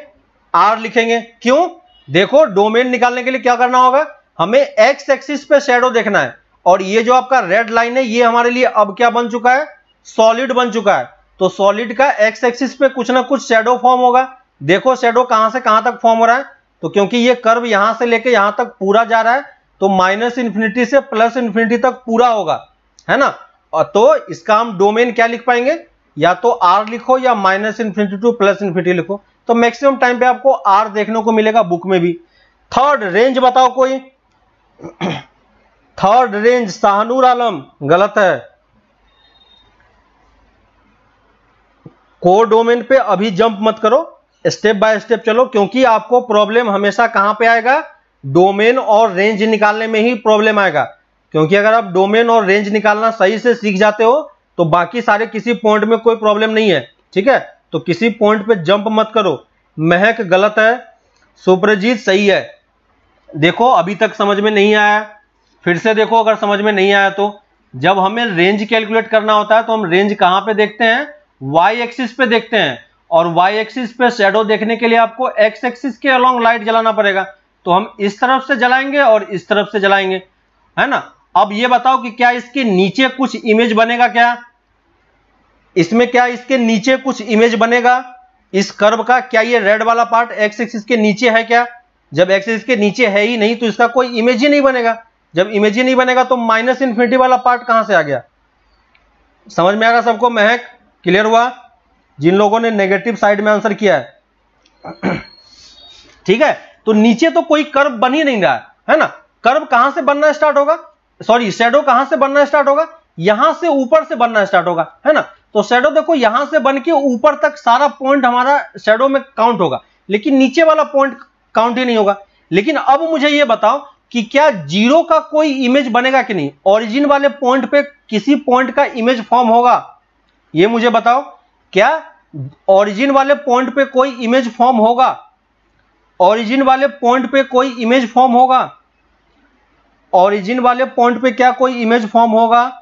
आर लिखेंगे। क्यों? देखो डोमेन निकालने के लिए क्या करना होगा, हमें एक्स एक्सिस पे शैडो देखना है, और ये जो आपका रेड लाइन है ये हमारे लिए अब क्या बन चुका है? सॉलिड बन चुका है। तो सॉलिड का एक्स एक्सिस पे कुछ ना कुछ शैडो फॉर्म होगा। देखो शैडो कहां से कहां तक फॉर्म हो रहा है, तो क्योंकि ये कर्व यहां से लेके यहां तक पूरा जा रहा है तो माइनस इंफिनिटी से प्लस इंफिनिटी तक पूरा होगा, है ना। और तो इसका हम डोमेन क्या लिख पाएंगे, या तो आर लिखो या minus infinity to plus infinity लिखो, तो मैक्सिमम टाइम पे आपको आर देखने को मिलेगा बुक में भी। थर्ड रेंज बताओ कोई? थर्ड रेंज शाहनूर आलम, गलत है। कोर डोमेन पे अभी जंप मत करो, स्टेप बाय स्टेप चलो, क्योंकि आपको प्रॉब्लम हमेशा कहां पे आएगा? डोमेन और रेंज निकालने में ही प्रॉब्लम आएगा। क्योंकि अगर आप डोमेन और रेंज निकालना सही से सीख जाते हो तो बाकी सारे किसी पॉइंट में कोई प्रॉब्लम नहीं है, ठीक है। तो किसी पॉइंट पे जंप मत करो। महक गलत है, सुप्रजीत सही है। देखो अभी तक समझ में नहीं आया, फिर से देखो अगर समझ में नहीं आया तो। जब हमें रेंज कैलकुलेट करना होता है तो हम रेंज कहां पे देखते हैं? वाई एक्सिस पे देखते हैं, और वाई एक्सिस पे शैडो देखने के लिए आपको एक्स एक्सिस के अलोंग लाइट जलाना पड़ेगा। तो हम इस तरफ से जलाएंगे और इस तरफ से जलाएंगे, है ना। अब ये बताओ कि क्या इसके नीचे कुछ इमेज बनेगा? क्या इसमें क्या इसके नीचे कुछ इमेज बनेगा इस कर्व का? क्या ये रेड वाला पार्ट एक्स एक्सिस के नीचे है क्या? जब एक्स एक्सिस के नीचे है ही नहीं तो इसका कोई इमेज ही नहीं बनेगा। जब इमेज ही नहीं बनेगा तो माइनस इंफिनिटी वाला पार्ट कहां से आ गया? समझ में आ रहा सबको? महक क्लियर हुआ? जिन लोगों ने नेगेटिव साइड में आंसर किया है ठीक है। तो नीचे तो कोई कर्व बन ही नहीं रहा है ना। कर्व कहां से बनना स्टार्ट होगा? सॉरी, शैडो कहां से बनना स्टार्ट होगा? यहां से ऊपर से बनना स्टार्ट होगा, है ना। तो शैडो देखो यहां से बन के ऊपर तक सारा पॉइंट हमारा शैडो में काउंट होगा, लेकिन नीचे वाला पॉइंट काउंट ही नहीं होगा। लेकिन अब मुझे यह बताओ कि क्या जीरो का कोई इमेज बनेगा कि नहीं? ओरिजिन वाले पॉइंट पे किसी पॉइंट का इमेज फॉर्म होगा? ये मुझे बताओ, क्या ओरिजिन वाले पॉइंट पे कोई इमेज फॉर्म होगा? ओरिजिन वाले पॉइंट पे कोई इमेज फॉर्म होगा? ओरिजिन वाले पॉइंट पे क्या कोई इमेज फॉर्म होगा?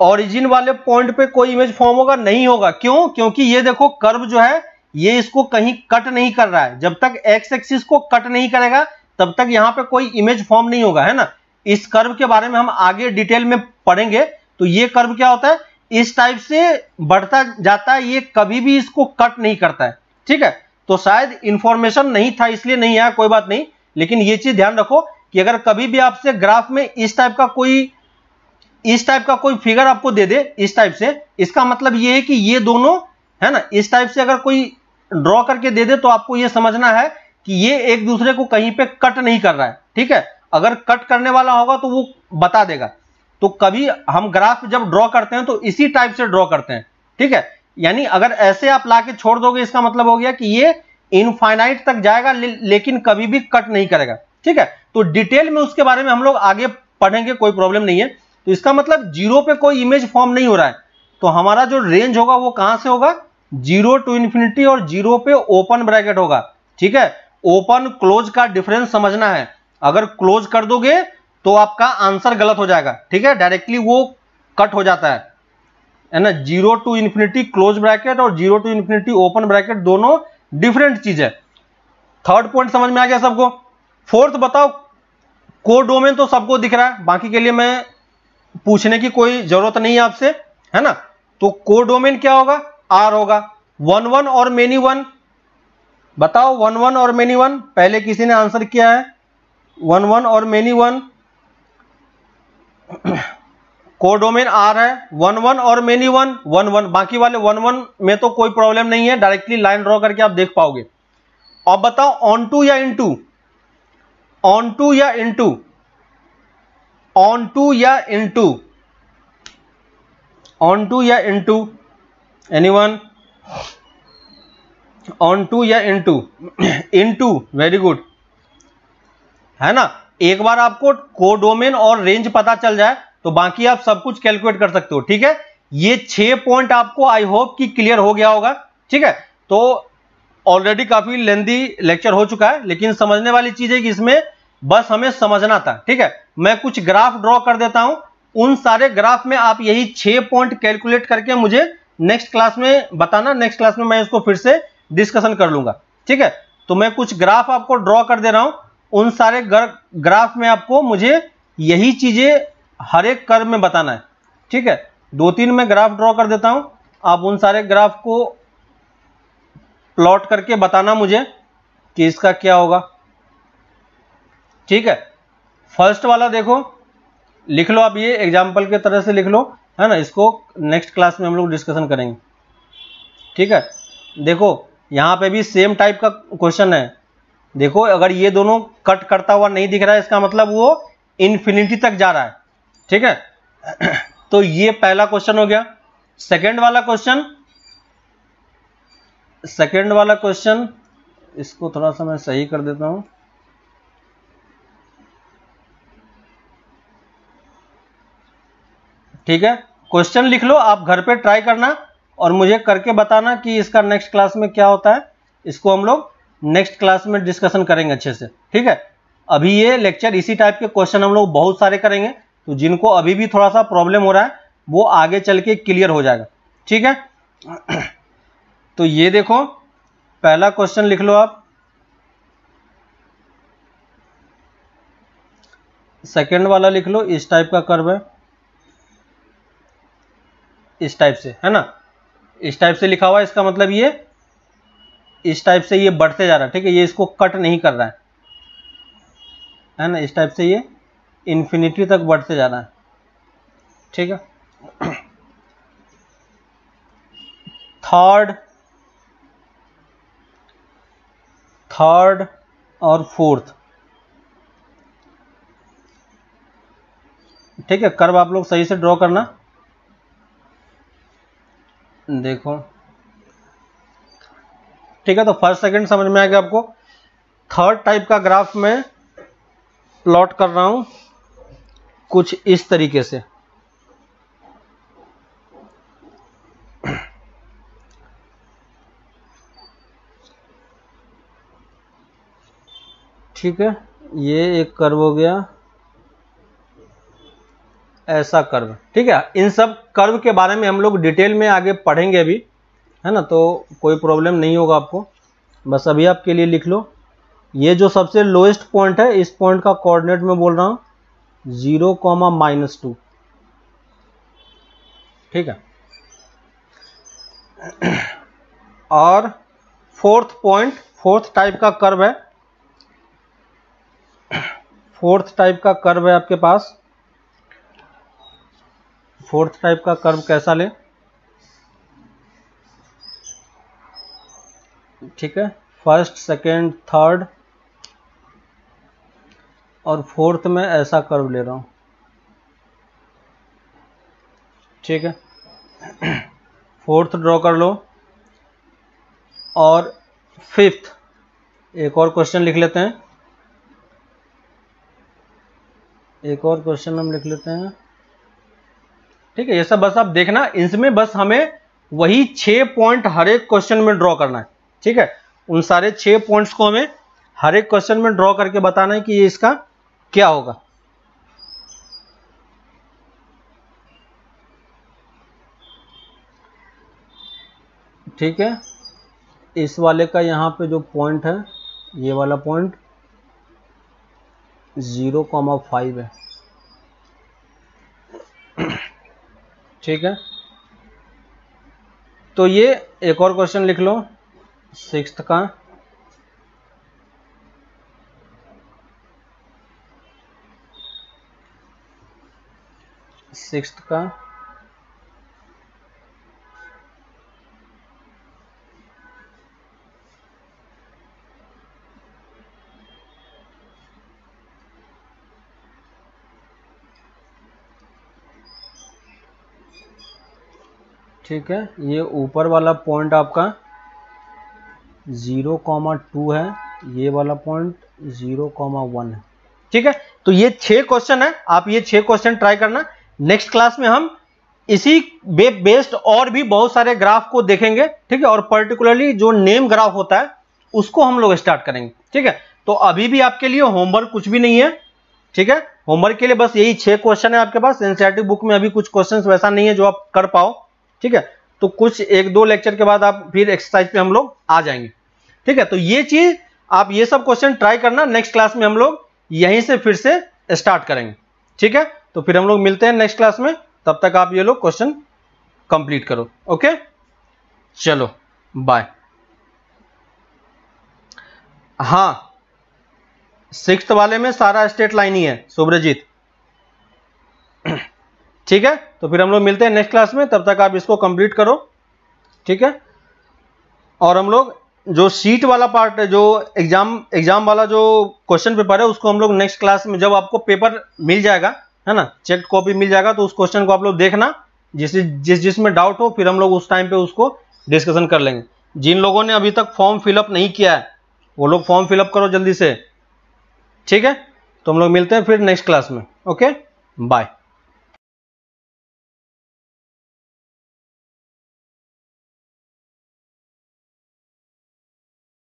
ओरिजिन वाले पॉइंट पे कोई इमेज फॉर्म होगा? नहीं होगा। क्यों? क्योंकि ये देखो कर्व जो है ये इसको कहीं कट नहीं कर रहा है। जब तक एक्स एक्सिस को कट नहीं करेगा तब तक यहां पे कोई इमेज फॉर्म नहीं होगा, है ना। इस कर्व के बारे में हम आगे डिटेल में पढ़ेंगे। तो ये कर्व क्या होता है? इस टाइप से बढ़ता जाता है, ये कभी भी इसको कट नहीं करता है, ठीक है। तो शायद इंफॉर्मेशन नहीं था इसलिए नहीं आया, कोई बात नहीं। लेकिन ये चीज ध्यान रखो कि अगर कभी भी आपसे ग्राफ में इस टाइप का कोई फिगर आपको दे दे इस टाइप से, इसका मतलब ये है कि ये दोनों, है ना, इस टाइप से अगर कोई ड्रॉ करके दे दे तो आपको ये समझना है कि ये एक दूसरे को कहीं पे कट नहीं कर रहा है, ठीक है। अगर कट करने वाला होगा तो वो बता देगा। तो कभी हम ग्राफ जब ड्रॉ करते हैं तो इसी टाइप से ड्रॉ करते हैं, ठीक है। यानी अगर ऐसे आप लाके छोड़ दोगे इसका मतलब हो गया कि ये इनफाइनाइट तक जाएगा लेकिन कभी भी कट नहीं करेगा, ठीक है। तो डिटेल में उसके बारे में हम लोग आगे पढ़ेंगे, कोई प्रॉब्लम नहीं है। तो इसका मतलब जीरो पे कोई इमेज फॉर्म नहीं हो रहा है। तो हमारा जो रेंज होगा वो कहां से होगा? 0 टू इंफिनिटी और 0 पे ओपन ब्रैकेट होगा, ठीक है। ओपन क्लोज का डिफरेंस समझना है। अगर क्लोज कर दोगे तो आपका आंसर गलत हो जाएगा, ठीक है। डायरेक्टली वो कट हो जाता है ना। 0 टू इंफिनिटी क्लोज ब्रैकेट और 0 टू इंफिनिटी ओपन ब्रैकेट दोनों डिफरेंट चीज है। थर्ड पॉइंट समझ में आ गया सबको? फोर्थ बताओ। कोडोमेन तो सबको दिख रहा है, बाकी के लिए मैं पूछने की कोई जरूरत नहीं है आपसे, है ना। तो कोडोमेन क्या होगा? आर होगा। 1 1 और मेनी 1 बताओ। 1 1 और मेनी 1 पहले किसी ने आंसर किया है? 1 1 और मेनी 1 कोडोमेन आर है 1 1 और मेनी 1 1 1, बाकी वाले 1 1 में तो कोई प्रॉब्लम नहीं है, डायरेक्टली लाइन ड्रॉ करके आप देख पाओगे। अब बताओ ऑन टू या इनटू, ऑन टू या इनटू, ऑन टू या इनटू, ऑन टू या इनटू, एनीवन? ऑन टू या इनटू? इनटू, वेरी गुड, है ना। एक बार आपको कोडोमेन और रेंज पता चल जाए तो बाकी आप सब कुछ कैलकुलेट कर सकते हो, ठीक है। ये 6 पॉइंट आपको आई होप कि क्लियर हो गया होगा, ठीक है। तो ऑलरेडी काफी लेंदी लेक्चर हो चुका है, लेकिन समझने वाली चीज है कि इसमें बस हमें समझना था, ठीक है। मैं कुछ ग्राफ ड्रॉ कर देता हूं, उन सारे ग्राफ में आप यही 6 पॉइंट कैलकुलेट करके मुझे नेक्स्ट क्लास में बताना, नेक्स्ट क्लास में मैं इसको फिर से डिस्कशन कर लूंगा, ठीक है। तो मैं कुछ ग्राफ आपको ड्रॉ कर दे रहा हूं, उन सारे ग्राफ में आपको मुझे यही चीजें हर एक कर्व में बताना है, ठीक है। 2-3 में ग्राफ ड्रॉ कर देता हूं, आप उन सारे ग्राफ को प्लॉट करके बताना मुझे कि इसका क्या होगा, ठीक है। फर्स्ट वाला देखो, लिख लो आप, ये एग्जाम्पल के तरह से लिख लो, है ना। इसको नेक्स्ट क्लास में हम लोग डिस्कशन करेंगे, ठीक है। देखो यहां पे भी सेम टाइप का क्वेश्चन है। देखो अगर ये दोनों कट करता हुआ नहीं दिख रहा है, इसका मतलब वो इन्फिनिटी तक जा रहा है, ठीक है। तो ये पहला क्वेश्चन हो गया। सेकंड वाला क्वेश्चन, सेकंड वाला क्वेश्चन, इसको थोड़ा सा मैं सही कर देता हूं। ठीक है, क्वेश्चन लिख लो, आप घर पे ट्राई करना और मुझे करके बताना कि इसका नेक्स्ट क्लास में क्या होता है। इसको हम लोग नेक्स्ट क्लास में डिस्कशन करेंगे अच्छे से, ठीक है। अभी ये लेक्चर इसी टाइप के क्वेश्चन हम लोग बहुत सारे करेंगे, तो जिनको अभी भी थोड़ा सा प्रॉब्लम हो रहा है वो आगे चल के क्लियर हो जाएगा, ठीक है। तो ये देखो पहला क्वेश्चन लिख लो आप, सेकंड वाला लिख लो, इस टाइप का कर्व है, इस टाइप से, है ना। इस टाइप से लिखा हुआ है, इसका मतलब ये इस टाइप से ये बढ़ते जा रहा है, ठीक है। ये इसको कट नहीं कर रहा है ना। इस टाइप से ये इन्फिनिटी तक बढ़ते जा रहा है, ठीक है। थर्ड और फोर्थ, ठीक है। कर्व आप लोग सही से ड्रॉ करना। देखो ठीक है, तो फर्स्ट सेकंड समझ में आ गया आपको। थर्ड टाइप का ग्राफ में प्लॉट कर रहा हूं कुछ इस तरीके से, ठीक है। ये एक कर्व हो गया, ऐसा कर्व, ठीक है। इन सब कर्व के बारे में हम लोग डिटेल में आगे पढ़ेंगे अभी, है ना। तो कोई प्रॉब्लम नहीं होगा आपको, बस अभी आपके लिए लिख लो। ये जो सबसे लोएस्ट पॉइंट है, इस पॉइंट का कोऑर्डिनेट में बोल रहा हूं 0,-2, ठीक है। और फोर्थ पॉइंट, फोर्थ टाइप का कर्व है, फोर्थ टाइप का कर्व है आपके पास। फोर्थ टाइप का कर्व कैसा ले, ठीक है। फर्स्ट, सेकेंड, थर्ड और फोर्थ में ऐसा कर्व ले रहा हूं, ठीक है। फोर्थ ड्रॉ कर लो। और फिफ्थ, एक और क्वेश्चन लिख लेते हैं, एक और क्वेश्चन हम लिख लेते हैं, ठीक है। ये सब बस आप देखना, इसमें बस हमें वही 6 पॉइंट हर एक क्वेश्चन में ड्रॉ करना है, ठीक है। उन सारे 6 पॉइंट्स को हमें हर एक क्वेश्चन में ड्रॉ करके बताना है कि ये इसका क्या होगा, ठीक है। इस वाले का यहाँ पे जो पॉइंट है, ये वाला पॉइंट 0,5 है, ठीक है। तो ये एक और क्वेश्चन लिख लो, सिक्स्थ का, सिक्स्थ का ठीक है, ये ऊपर वाला पॉइंट आपका 0,2 है, ये वाला पॉइंट 0,1 है। ठीक है, तो ये 6 क्वेश्चन है, आप ये 6 क्वेश्चन ट्राई करना। नेक्स्ट क्लास में हम इसी बेस्ड और भी बहुत सारे ग्राफ को देखेंगे। ठीक है, और पर्टिकुलरली जो नेम ग्राफ होता है उसको हम लोग स्टार्ट करेंगे। ठीक है, तो अभी भी आपके लिए होमवर्क कुछ भी नहीं है। ठीक है, होमवर्क के लिए बस यही 6 क्वेश्चन है आपके पास। एनसीईआरटी बुक में अभी कुछ क्वेश्चन वैसा नहीं है जो आप कर पाओ। ठीक है, तो कुछ 1-2 लेक्चर के बाद आप फिर एक्सरसाइज पे हम लोग आ जाएंगे। ठीक है, तो ये चीज आप ये सब क्वेश्चन ट्राई करना। नेक्स्ट क्लास में हम लोग यहीं से फिर से स्टार्ट करेंगे। ठीक है, तो फिर हम लोग मिलते हैं नेक्स्ट क्लास में। तब तक आप ये लोग क्वेश्चन कंप्लीट करो। ओके, चलो बाय। हाँ, 6th वाले में सारा स्ट्रेट लाइन ही है सुब्रजीत। ठीक है, तो फिर हम लोग मिलते हैं नेक्स्ट क्लास में। तब तक आप इसको कंप्लीट करो। ठीक है, और हम लोग जो शीट वाला पार्ट है, जो एग्जाम वाला जो क्वेश्चन पेपर है, उसको हम लोग नेक्स्ट क्लास में जब आपको पेपर मिल जाएगा, है ना, चेक कॉपी मिल जाएगा, तो उस क्वेश्चन को आप लोग देखना। जिसमें डाउट हो फिर हम लोग उस टाइम पे उसको डिस्कशन कर लेंगे। जिन लोगों ने अभी तक फॉर्म फिलअप नहीं किया है वो लोग फॉर्म फिलअप करो जल्दी से। ठीक है, तो हम लोग मिलते हैं फिर नेक्स्ट क्लास में। Okay, bye.